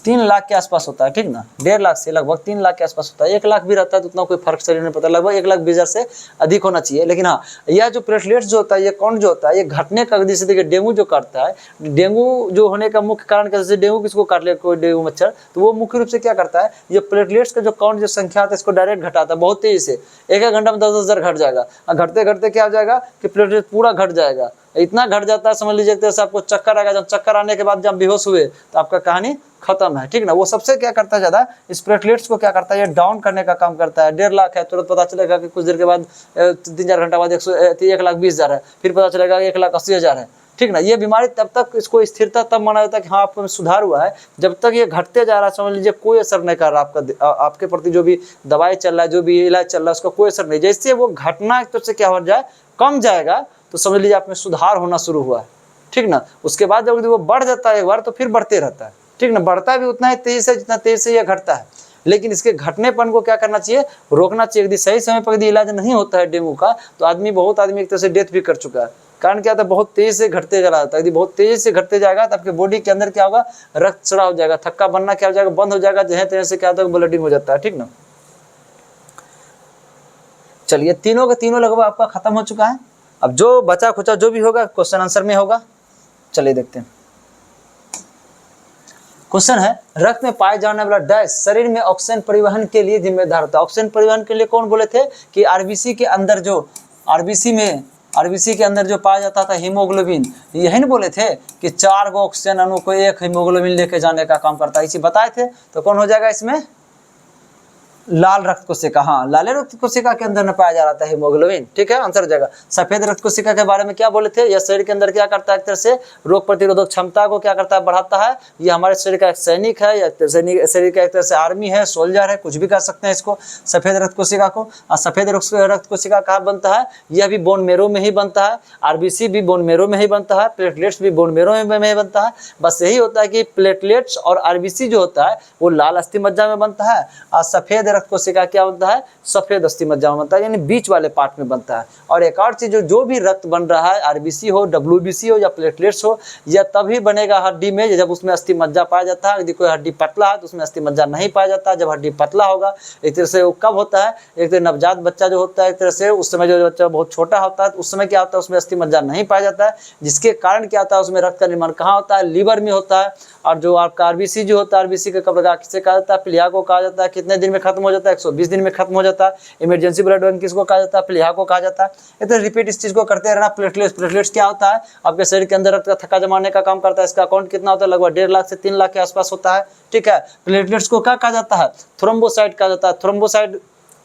S1: 3 लाख के आसपास होता है, ठीक ना। 1.5 लाख से लगभग 3 लाख के आसपास होता है। 1 लाख भी रहता है तो उतना कोई फर्क शरीर में पता, लगभग 1 लाख 20 हज़ार से अधिक होना चाहिए। लेकिन हाँ, यह जो प्लेटलेट्स जो होता है, ये काउंट जो होता है, ये घटने का, जैसे देखिए डेंगू जो करता है, डेंगू जो होने का मुख्य कारण कैसे, डेंगू किसको काट ले, कोई डेंगू मच्छर, तो वो मुख्य रूप से क्या करता है, ये प्लेटलेट्स का जो काउंट, जो संख्या आता है, इसको डायरेक्ट घटाता है बहुत तेजी से। 1 घंटा में 10-10 हज़ार घट जाएगा। घटते घटते क्या हो जाएगा कि प्लेटलेट पूरा घट जाएगा। इतना घट जाता है, समझ लीजिए जैसे आपको चक्कर आएगा। जब चक्कर आने के बाद जब बेहोश हुए तो आपका कहानी खत्म है, ठीक ना। वो सबसे क्या करता है, ज्यादा इस प्लेटलेट्स को क्या करता है, ये डाउन करने का काम करता है। 1.5 लाख है, तुरंत पता चलेगा कि कुछ देर के बाद 3-4 घंटा बाद 1 लाख 20 हज़ार है, फिर पता चलेगा 1 लाख 80 हज़ार है, ठीक ना। ये बीमारी तब तक, इसको स्थिरता तब माना जाता है कि हाँ आपको सुधार हुआ है, जब तक ये घटते जा रहा है, समझ लीजिए कोई असर नहीं कर रहा आपका, आपके प्रति जो भी दवाई चल रहा है, जो भी इलाज चल रहा है, उसका कोई असर नहीं। जैसे वो घटना एक तरह से क्या हो जाए, कम जाएगा, तो समझ लीजिए आप में सुधार होना शुरू हुआ है, ठीक ना। उसके बाद जब वो बढ़ जाता है एक बार, तो फिर बढ़ते रहता है, ठीक ना। बढ़ता भी उतना ही तेजी से जितना तेजी से यह घटता है। लेकिन इसके घटनेपन को क्या करना चाहिए, रोकना चाहिए। यदि सही समय पर यदि इलाज नहीं होता है डेंगू का, तो बहुत आदमी एक तरह से डेथ भी कर चुका है। कारण क्या था, बहुत तेजी से घटते जा रहा था। यदि बहुत तेजी से घटते जाएगा तो आपके बॉडी के अंदर क्या होगा, रक्त चढ़ा हो जाएगा, थक्का बनना क्या हो जाएगा, बंद हो जाएगा, जहाँ तहाँ से क्या होता है, ब्लडिंग हो जाता है, ठीक ना। चलिए, तीनों का तीनों लगभग आपका खत्म हो चुका है। अब जो बचा खुचा जो भी होगा क्वेश्चन आंसर में होगा। चलिए देखते हैं। क्वेश्चन है, रक्त में पाए जाने वाला डैश शरीर में ऑक्सीजन परिवहन के लिए जिम्मेदार होता है। ऑक्सीजन परिवहन के लिए कौन बोले थे कि आरबीसी के अंदर जो आरबीसी के अंदर जो पाया जाता था हीमोग्लोबिन, यही नहीं बोले थे कि 4 गो ऑक्सीजन अणु को 1 हीमोग्लोबिन लेके जाने का काम करता है, इसी बताए थे। तो कौन हो जाएगा इसमें, लाल रक्त कोशिका। हाँ, लाल रक्त कोशिका के अंदर न पाया जा रहा था हीमोग्लोबिन, ठीक है, आंसर हो जाएगा। सफेद रक्त कोशिका के बारे में क्या बोले थे, यह शरीर के अंदर क्या करता है, एक तरह से रोग प्रतिरोधक क्षमता को क्या करता है, बढ़ाता है। ये हमारे शरीर का एक सैनिक है, या शरीर का एक तरह से आर्मी है, सोल्जर है, कुछ भी कह सकते हैं इसको, सफेद रक्त कोशिका को। और सफेद रक्त कोशिका कहाँ बनता है, यह भी बोन मेरो में ही बनता है, आरबीसी भी बोन मेरो में ही बनता है, प्लेटलेट्स भी बोन मेरो में ही बनता है। बस यही होता है कि प्लेटलेट्स और आरबीसी जो होता है वो लाल अस्थि मज्जा में बनता है, और सफेद रक्त कोशिका क्या बनता है, सफेद अस्थि मज्जा में बनता है, यानी बीच वाले पार्ट में बनता है। और एक और चीज, जो भी रक्त बन रहा है, आरबीसी हो, डब्ल्यूबीसी हो या प्लेटलेट्स हो, यह तभी बनेगा हड्डी में जब उसमें अस्थि मज्जा पाया जाता है। यदि कोई हड्डी पतला है तो उसमें अस्थि मज्जा नहीं पाया जाता। जब हड्डी पतला होगा, एक तरह से वो कब होता है, एक तरह नवजात बच्चा जो होता है, एक तरह से उस समय जो बच्चा बहुत छोटा होता है, उस समय क्या होता है, उसमें अस्थि मज्जा नहीं पाया जाता है, जिसके कारण क्या होता है, उसमें रक्त का निर्माण कहाँ होता है, लीवर में होता है। और जो आपका आरबीसी जो होता है, आरबीसी का कब लगा, किसे कहा जाता है, प्लीहा को कहा जाता है। कितने दिन में खत्म हो जाता है, 120 दिन में खत्म हो जाता है। इमरजेंसी ब्लड बैंक किसको कहा जाता है, प्लीहा को कहा जाता है। इतना रिपीट इस चीज को करते रहना। प्लेटलेट्स क्या होता है, आपके शरीर के अंदर रक्त का थक्का जमाने का काम करता है। इसका अकाउंट कितना होता है, लगभग 1.5 लाख से 3 लाख के आसपास होता है, ठीक है। प्लेटलेट्स को क्या कहा जाता है, थ्रोम्बोसाइट कहा जाता है।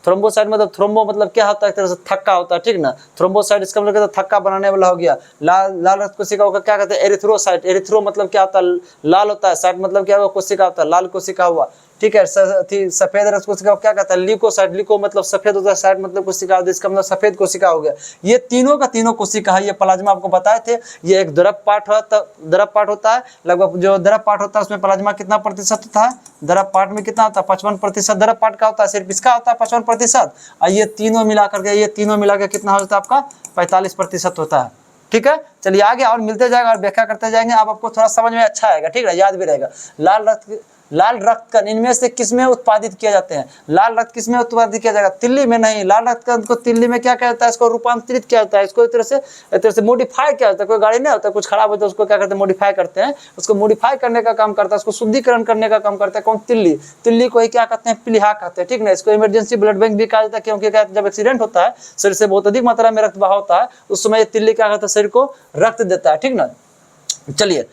S1: थ्रोम्बोसाइट मतलब थ्रोम्बो मतलब क्या होता है, एक तरह से थक्का होता है, ठीक ना। थ्रोम्बोसाइट इसका मतलब कहता है थक्का बनाने वाला हो गया। लाल रक्त कोशिका को क्या कहते हैं, एरिथ्रोसाइट। एरिथ्रो मतलब क्या होता है, लाल होता है। साइट मतलब क्या हुआ, कोशिका होता है, लाल कोशिका हुआ, ठीक है। सफेद रक्त कोशिका को क्या कहता है, ल्यूकोसाइट। ल्यूको मतलब सफेद होता है, साइट मतलब कोशिका, इसका मतलब सफेद कोशिका हो गया। ये तीनों का तीनों कोशिका है। ये प्लाज्मा आपको बताए थे, ये एक द्रव पार्ट होता है। लगभग जो द्रव पार्ट होता है उसमें प्लाज्मा कितना प्रतिशत होता है, द्रव पार्ट में कितना होता है, 55% द्रव पार्ट का होता है, सिर्फ इसका होता है 55%। और ये तीनों मिलाकर के कितना हो जाता है आपका, 45% होता है, ठीक है। चलिए आगे और मिलते जाएगा और व्याख्या करते जाएंगे। अब आपको थोड़ा समझ में अच्छा आएगा, ठीक है, याद भी रहेगा। लाल रक्त कण इनमें से किसमें उत्पादित किया जाते हैं, लाल रक्त किसमें उत्पादित किया जाएगा, तिल्ली में नहीं। लाल रक्त कण को तिल्ली में क्या किया जाता है, इसको रूपांतरित किया जाता है, इसको एक तरह से मॉडिफाई किया जाता है। कोई गाड़ी नहीं होता, कुछ खराब होता है, उसको क्या करते हैं, मॉडिफाई करते हैं। उसको मॉडिफाई करने का काम करता है, उसको शुद्धिकरण करने का काम करता है कौन, तिल्ली को ही क्या कहते हैं, प्लीहा कहते हैं, ठीक ना। इसको इमरजेंसी ब्लड बैंक भी कहा जाता है, क्योंकि जब एक्सीडेंट होता है, शरीर से बहुत अधिक मात्रा में रक्त बहाव होता है, उस समय तिल्ली क्या करता है, शरीर को रक्त देता है, ठीक ना। चलिए,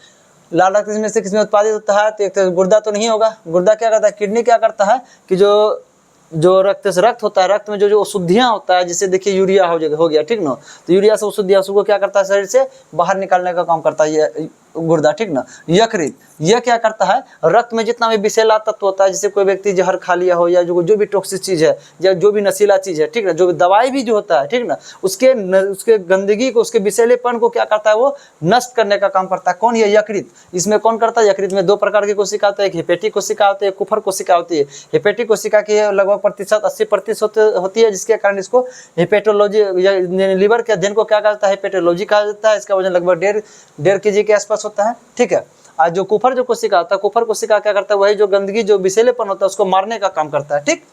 S1: लाल रक्त इसमें से किसमें उत्पादित होता है, तो एक तो गुर्दा तो नहीं होगा। गुर्दा क्या करता है, किडनी क्या करता है कि जो रक्त होता है, रक्त में जो अशुद्धियां होता है, जैसे देखिए यूरिया हो गया, ठीक ना। तो यूरिया से अशुद्धियां, उसको क्या करता है, शरीर से बाहर निकालने का काम करता है। गुर्दा, ठीक ना। यकृत, यह क्या करता है, रक्त में जितना भी विषैला तत्व होता है, जैसे कोई व्यक्ति जहर खा लिया हो या जो भी टॉक्सिक चीज है या जो भी नशीला चीज है, ठीक ना, जो दवाई भी जो होता है, ठीक ना, उसके गंदगी को, उसके विषैलेपन को क्या करता है, वो नष्ट करने का काम करता है। कौन, ये यकृत। इसमें कौन करता है, यकृत में 2 प्रकार की कोशिका होती है, एक हेपेटिक कोशिका होती है, एक कुफर कोशिका होती है। हेपेटिक कोशिका की लगभग प्रतिशत 80% होती है, जिसके कारण इसको हेपेटोलॉजी या लीवर के अध्ययन को क्या कहता है, हेपेटोलॉजी कहा जाता है। इसका वजन लगभग 1.5 kg के आसपास होता है, ठीक है। और जो कुफर जो कोशिका होता है, कुफर कोशिका क्या करता है, वही जो गंदगी जो विषैलेपन होता है उसको मारने का काम करता है, ठीक।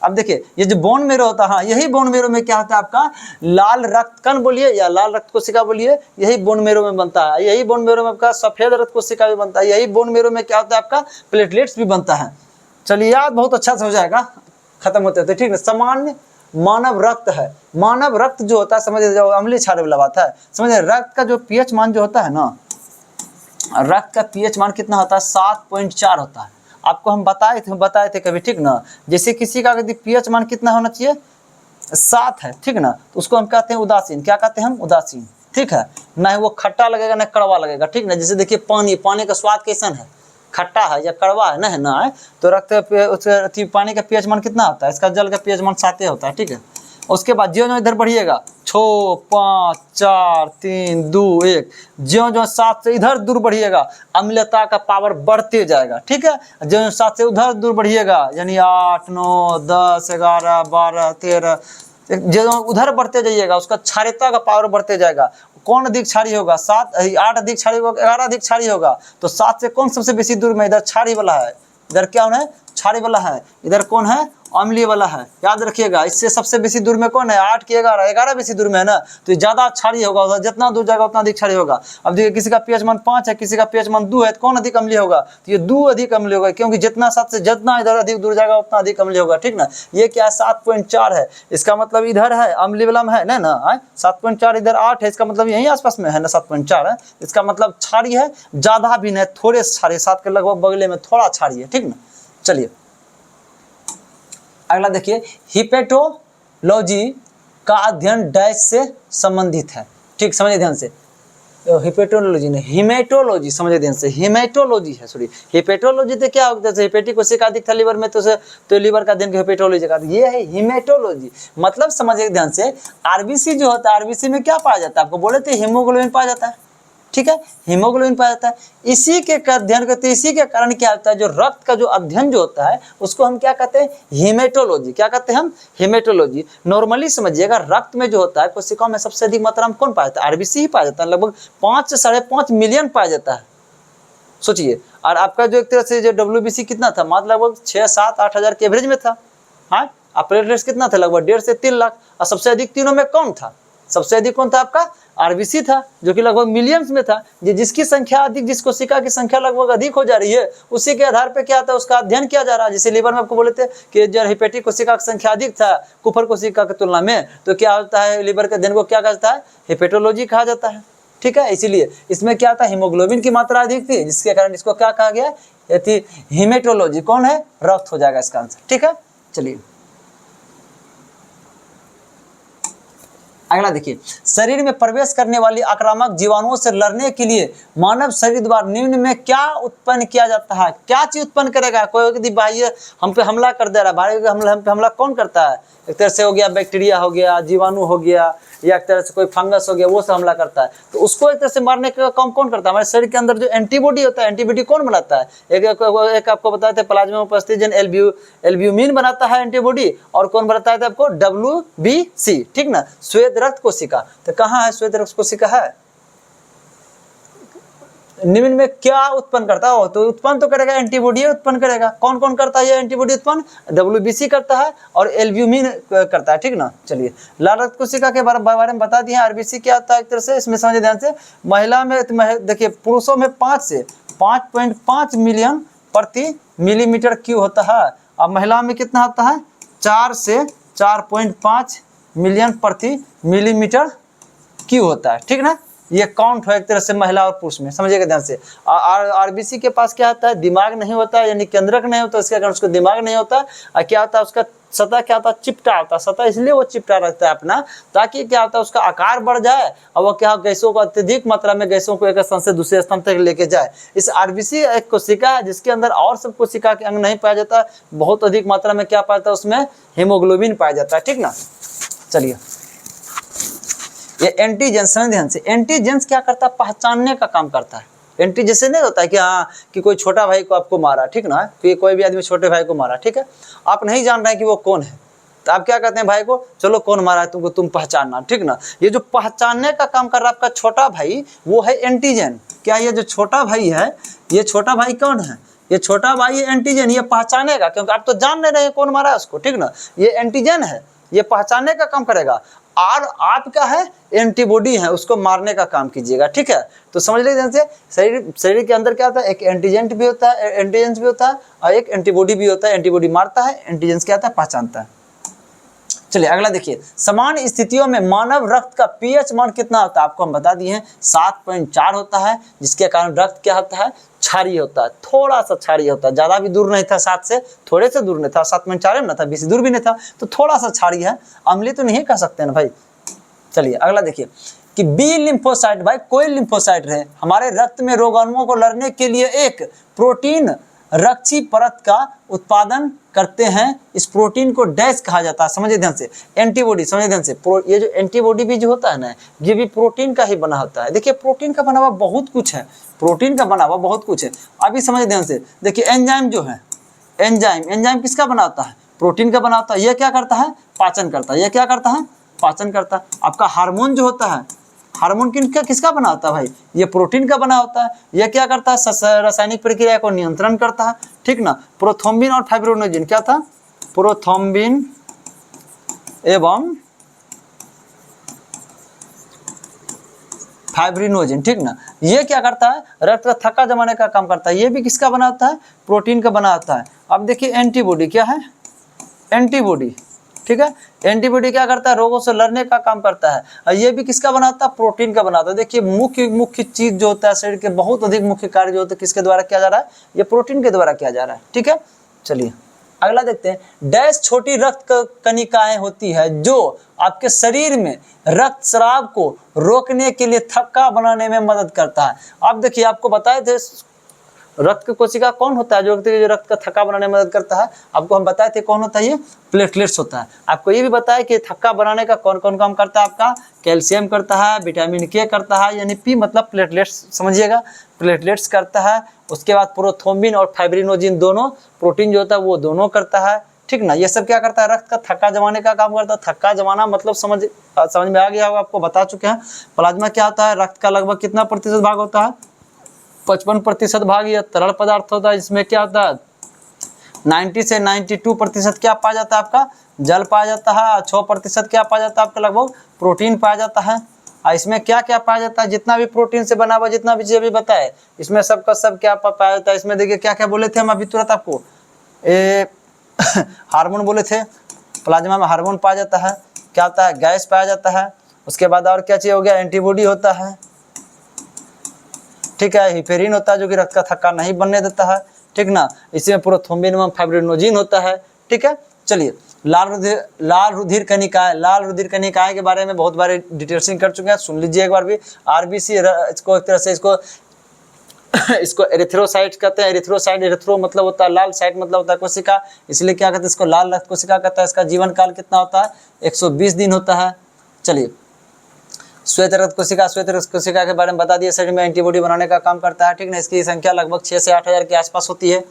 S1: अब देखिए ये जो बोन मेरो होता है, हाँ यही बोन मेरो में क्या होता है आपका, लाल रक्त कण बोलिए या लाल रक्त कोशिका बोलिए, यही बोन मेरो में बनता है। यही बोन मेरो में आपका सफेद रक्त कोशिका भी बनता है। यही बोन मेरो में क्या होता है, आपका प्लेटलेट्स भी बनता है। चलिए याद बहुत अच्छा से हो जाएगा, खत्म होते होते, ठीक है। सामान्य मानव रक्त है, मानव रक्त जो होता है, समझिए जो अम्लीय क्षार वाला बात है, समझिए रक्त का जो पीएच मान जो होता है ना, रक्त का पीएच मान कितना होता है, 7.4 होता है। आपको हम बताए थे कभी, ठीक ना। जैसे किसी का यदि पीएच मान कितना होना चाहिए, 7 है, ठीक ना, तो उसको हम कहते हैं उदासीन। क्या कहते हैं हम, उदासीन, ठीक है। ना ही वो खट्टा लगेगा ना कड़वा लगेगा, ठीक ना। जैसे देखिए पानी का स्वाद कैसन है, खट्टा है या कड़वा है, ना है, तो रक्त पानी का पीएच मान कितना होता है, इसका जल का पीएच मान 7 होता है, ठीक है। उसके बाद ज्यों इधर बढ़िएगा, 6, 5, 4, 3, 2, 1, ज्यों 7 से इधर दूर बढ़िएगा, अम्लता का पावर बढ़ते जाएगा, ठीक है। ज्यों 7 से उधर दूर बढ़िएगा, यानी 8, 9, 10, 11, 12, 13, जो उधर बढ़ते जाइएगा उसका क्षारीयता का पावर बढ़ते जाएगा। कौन अधिक क्षारी होगा, 8 अधिक क्षारी होगा, 11 अधिक क्षारी होगा। तो 7 से कौन सबसे बेसी दूर में, इधर क्षारी वाला है, इधर क्या है, क्षारी वाला है, इधर कौन है, अम्लीय वाला है। याद रखिएगा, इससे सबसे बेसी दूर में कौन है, 8 की 11 बेसी दूर में है ना, तो ज्यादा क्षारी होगा, जितना दूर जाएगा उतना अधिक क्षारी होगा। अब देखिए किसी का पीएच मान 5 है, किसी का पीएच मान 2 है, तो कौन अधिक अम्लीय होगा, तो ये 2 अधिक अम्लीय होगा, क्योंकि जितना 7 से जितना इधर अधिक दूर जाएगा उतना अधिक अम्लीय होगा, ठीक ना। ये क्या है, 7.4 है, इसका मतलब इधर है अम्लीय वाला में है ना, 7.4 इधर 8 है, इसका मतलब यही आसपास में है ना, 7.4 है, इसका मतलब क्षारी है, ज्यादा भी नहीं, थोड़े क्षारी, 7 के लगभग बगले में थोड़ा क्षारी है, ठीक ना। चलिए अगला देखिए, हिपेटोलॉजी का अध्ययन डैश से संबंधित है, ठीक, समझिए ध्यान से। हिपेटोलॉजी नहीं, हिमेटोलॉजी, समझिए ध्यान से, हिमेटोलॉजी है, सॉरी। हिपेटोलॉजी तो क्या होता है, हेपेटिक कोशिका अधिक था लीवर में, तो लीवर का अध्ययन हिपेटोलॉजी का, ये है हिमेटोलॉजी। मतलब समझिए ध्यान से, आरबीसी जो होता है, आरबीसी में क्या पाया जाता है, आपको बोले थे हीमोग्लोबिन पाया जाता है, ठीक है, हीमोग्लोबिन पाया जाता है। इसी के अध्ययन करते, इसी के कारण क्या होता है, जो रक्त का जो अध्ययन जो होता है उसको हम क्या कहते हैं, हेमेटोलॉजी। क्या कहते हैं हम, हेमेटोलॉजी। नॉर्मली समझिएगा, रक्त में जो होता है कोशिकाओं में सबसे अधिक मात्रा में कौन पाया जाता है, आरबीसी ही पाया जाता है, लगभग 5 से 5.5 मिलियन पाया जाता है, सोचिए। और आपका जो एक तरह से जो डब्ल्यूबीसी कितना था, मात्र लगभग 6, 7, 8 हजार के एवरेज में था, हाँ। प्लेटलेट्स कितना था, लगभग 1.5 से 3 लाख। और सबसे अधिक तीनों में कौन था, सबसे अधिक कौन था, आपका आरबीसी था, जो कि लगभग मिलियंस में था। जिसकी संख्या अधिक, जिस कोशिका की संख्या लगभग अधिक हो जा रही है, उसी के आधार पे क्या था, उसका अध्ययन किया जा रहा है। जैसे लीवर में आपको बोले थे कि जब हेपेटिक कोशिका की संख्या अधिक था कुफर कोशिका की तुलना में, तो क्या होता है, लीवर के अध्ययन को क्या कहता है, हेपेटोलॉजी कहा जाता है, ठीक है। इसीलिए इसमें क्या था, हीमोग्लोबिन की मात्रा अधिक थी, जिसके कारण इसको क्या कहा गया, हेमेटोलॉजी। कौन है, रक्त हो जाएगा इसका आंसर, ठीक है। चलिए अगला देखिए, शरीर में प्रवेश करने वाली आक्रामक जीवाणुओं से लड़ने के लिए मानव शरीर द्वारा निम्न में क्या उत्पन्न किया जाता है, क्या चीज उत्पन्न करेगा। कोई यदि बाह्य हम पे हमला कर दे रहा है, बाहरी हम पे हमला कौन करता है, एक तरह से हो गया बैक्टीरिया हो गया, जीवाणु हो गया, या एक तरह से कोई फंगस हो गया, वो से हमला करता है, तो उसको एक तरह से मारने का काम कौन करता है, हमारे शरीर के अंदर जो एंटीबॉडी होता है, एंटीबॉडी कौन बनाता है, एक आपको बताए थे प्लाज्मा में उपस्थित जन एल्ब्यूमिन बनाता है एंटीबॉडी, और कौन बनाता है आपको, WBC, ठीक ना, श्वेत रक्त कोशिका। तो कहाँ है श्वेत रक्त कोशिका है, निम्न में क्या उत्पन्न करता है, तो उत्पन्न तो करेगा एंटीबॉडी उत्पन्न करेगा। कौन कौन करता है ये एंटीबॉडी उत्पन्न, WBC करता है और एल्ब्यूमिन करता है, ठीक ना। चलिए लाल रक्त कोशिका के बारे में बता दिए। आरबीसी क्या होता है एक तरह से, इसमें समझिए ध्यान से। महिला में देखिए, पुरुषों में 5 से 5.5 मिलियन प्रति मिलीमीटर क्यूब होता है, और महिला में कितना होता है, 4 से 4.5 मिलियन प्रति मिलीमीटर क्यूब होता है, ठीक ना। ये काउंट हो एक तरह से महिला और पुरुष में, समझिएगा ध्यान से। आरबीसी के पास क्या होता है, दिमाग नहीं होता है, यानी केंद्रक नहीं होता, इसके कारण उसको दिमाग नहीं होता। और क्या होता है, उसका सतह क्या होता है, चिपटा होता है। सतह इसलिए वो चिपटा रखता है अपना, ताकि क्या होता है, उसका आकार बढ़ जाए और वो क्या गैसों को, अत्यधिक मात्रा में गैसों को एक स्थान से दूसरे स्थान तक लेके जाए। इस आरबीसी एक कोशिका है जिसके अंदर और सब कोशिका के अंग नहीं पाया जाता, बहुत अधिक मात्रा में क्या पाया जाता है, उसमें हीमोग्लोबिन पाया जाता है, ठीक ना। चलिए, ये एंटीजेंस, ध्यान से, एंटीजेंस क्या करता है, पहचानने का काम करता है। एंटी जैसे नहीं होता है कि हाँ कि कोई छोटा भाई को आपको मारा, ठीक ना, कि कोई भी आदमी छोटे भाई को मारा, ठीक है, आप नहीं जान रहे हैं कि वो कौन है, तो आप क्या कहते हैं भाई को, चलो कौन मारा है तुमको, तुम पहचानना, ठीक ना। ये जो पहचानने का काम कर रहा है आपका छोटा भाई, वो है एंटीजन। क्या ये जो छोटा भाई है, ये छोटा भाई कौन है, ये छोटा भाई है एंटीजन, ये पहचानेगा, क्योंकि आप तो जान नहीं रहे कौन मारा है उसको, ठीक ना। ये एंटीजन है, ये पहचानने का काम करेगा, और आप क्या है, एंटीबॉडी है, उसको मारने का काम कीजिएगा, ठीक है। तो समझ लीजिए से, शरीर के अंदर क्या होता है, एक एंटीजेंट भी होता है, एंटीजेंस भी होता है, और एक एंटीबॉडी भी होता है। एंटीबॉडी मारता है, एंटीजेंस क्या होता है, पहचानता है। चलिए अगला देखिए, समान स्थितियों में मानव रक्त का पीएच मान कितना होता है, आपको हम बता दिए हैं 7.4 होता है, जिसके कारण रक्त क्या होता है, क्षारीय होता है, थोड़ा सा क्षारीय होता है, ज्यादा भी दूर नहीं था 7 से, थोड़े से दूर नहीं था, 7.4 में था, 20 दूर भी नहीं था, तो थोड़ा सा क्षारीय है, अम्लीय तो नहीं कह सकते ना भाई। चलिए अगला देखिए कि बी लिम्फोसाइट, भाई कोई लिम्फोसाइट रहे, हमारे रक्त में रोगाणुओं को लड़ने के लिए एक प्रोटीन रक्षी परत का उत्पादन करते हैं। इस प्रोटीन को डैश कहा जाता है, समझिए ध्यान से, एंटीबॉडी, समझिए ध्यान से, ये जो एंटीबॉडी भी जो होता है ना, ये भी प्रोटीन का ही बना होता है। देखिए प्रोटीन का बना हुआ बहुत कुछ है, प्रोटीन का बना हुआ बहुत कुछ है, अभी समझिए ध्यान से। देखिए एंजाइम जो है, एंजाइम किसका बना होता है, प्रोटीन का बना होता है। यह क्या करता है, पाचन करता है। यह क्या करता है, पाचन करता है। आपका हार्मोन जो होता है, हार्मोन किसका बना होता है भाई, ये प्रोटीन का बना होता है। यह क्या करता है, रासायनिक प्रक्रिया को नियंत्रण करता है, ठीक ना। प्रोथ्रोम्बिन और फाइब्रिनोजेन क्या था, प्रोथ्रोम्बिन एवं फाइब्रिनोजेन, ठीक ना। ये क्या करता है, रक्त का थक्का जमाने का काम करता है। ये भी किसका बना होता है, प्रोटीन का बना होता है। अब देखिए एंटीबॉडी क्या है, एंटीबॉडी, ठीक है, एंटीबॉडी क्या करता है, रोगों से लड़ने का काम करता है, और ये भी किसका बनाता है, प्रोटीन का बनाता है। देखिए मुख्य चीज जो होता है शरीर के, बहुत अधिक मुख्य कार्य जो होता है, किसके द्वारा किया जा रहा है, ये प्रोटीन के द्वारा किया जा रहा है, ठीक है। चलिए अगला देखते हैं, डैश छोटी रक्त कणिकाएं होती है जो आपके शरीर में रक्त स्राव को रोकने के लिए थक्का बनाने में मदद करता है। अब देखिए आपको बताए थे रक्त कोशिका कौन होता है जो रक्त का थक्का बनाने में मदद करता है, आपको हम बताए थे कौन होता है, ये प्लेटलेट्स होता है। आपको ये भी बताया कि थक्का बनाने का कौन कौन काम करता है, आपका कैल्शियम करता है, विटामिन के करता है, यानी पी मतलब प्लेटलेट्स, समझिएगा, प्लेटलेट्स करता है। उसके बाद प्रोथ्रोम्बिन और फाइब्रिनोजेन दोनों प्रोटीन जो होता है वो दोनों करता है, ठीक ना। ये सब क्या करता है, रक्त का थक्का जमाने का काम करता है। थक्का जमाना मतलब समझ में आ गया होगा, आपको बता चुके हैं। प्लाज्मा क्या होता है, रक्त का लगभग कितना प्रतिशत भाग होता है, 55% भाग यह तरल पदार्थ होता है। इसमें क्या होता है, 90 से 92% क्या पाया जाता है, आपका जल पाया जाता है, 6% क्या पाया जाता है, आपका लगभग प्रोटीन पाया जाता है। और इसमें क्या क्या पाया जाता है, जितना भी प्रोटीन से बना हुआ जितना भी चीज़ अभी बताए, इसमें सबका सब क्या पाया जाता है। इसमें देखिए क्या क्या बोले थे हम अभी तुरंत आपको, हार्मोन बोले थे, प्लाज्मा में हार्मोन पाया जाता है, क्या होता है, गैस पाया जाता है। उसके बाद और क्या चाहिए हो गया, एंटीबॉडी होता है, ठीक है, हिपेरिन होता है जो कि रक्त का थक्का नहीं बनने देता है, ठीक ना। इसमें प्रोथ्रोम्बिन एवं फाइब्रिनोजेन होता है, ठीक है। चलिए लाल रुधिर कणिकाएं के बारे में बहुत बार डिटेल्सिंग कर चुके हैं, सुन लीजिए एक बार भी। आरबीसी इसको एक तरह से इसको एरिथ्रोसाइट कहते हैं। एरिथ्रोसाइट, एरिथ्रो मतलब होता है लाल, साइट मतलब होता है कोशिका, इसलिए क्या कहते हैं इसको लाल रक्त कोशिका कहता है। इसका जीवन काल कितना होता है, 120 दिन होता है। चलिए श्वेत रक्त कोशिका के बारे में बता दिए, शरीर में एंटीबॉडी बनाने का काम करता है, ठीक ना। इसकी संख्या लगभग 6 से 8 हज़ार के आसपास होती है,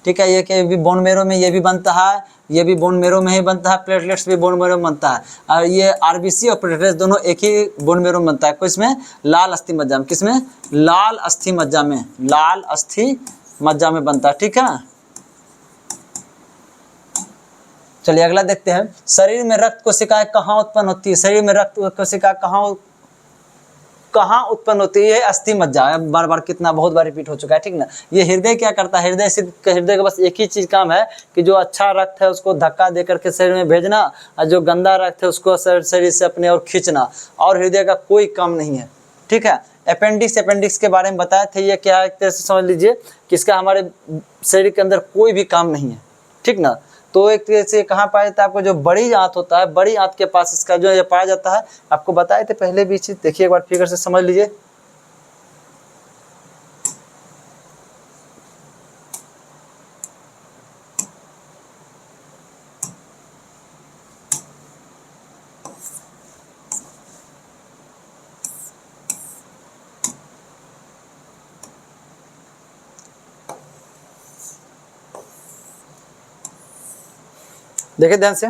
S1: ठीक है। ये कि भी बोन मेरो में ये भी बनता है, ये भी बोन मेरो में ही बनता है, प्लेटलेट्स भी बोन मेरो में बनता है। और ये आरबीसी और प्लेटलेट्स दोनों एक ही बोन मेरो में बनता है। किसमें, लाल अस्थि मज्जा में, किसमें, लाल अस्थि मज्जा में, लाल अस्थि मज्जा में बनता है, ठीक है। चलिए अगला देखते हैं, शरीर में रक्त कोशिकाएं कहाँ उत्पन्न होती है, शरीर में रक्त कोशिका कहाँ उत्पन्न होती है, अस्थि मज्जा। बार बार कितना बहुत बार रिपीट हो चुका है, ठीक ना। ये हृदय क्या करता है, हृदय का बस एक ही चीज काम है कि जो अच्छा रक्त है उसको धक्का दे करके शरीर में भेजना, और जो गंदा रक्त है उसको शरीर से अपने और खींचना, और हृदय का कोई काम नहीं है, ठीक है। अपेंडिक्स, अपेंडिक्स के बारे में बताए थे, ये क्या है एक तरह से समझ लीजिए कि इसका हमारे शरीर के अंदर कोई भी काम नहीं है, ठीक ना। तो एक तरह से कहाँ पाया जाता है, आपको जो बड़ी आंत होता है, बड़ी आंत के पास इसका जो ये पाया जाता है। आपको बताए थे पहले भी चीज, देखिए एक बार फिगर से समझ लीजिए। देखिए ध्यान से,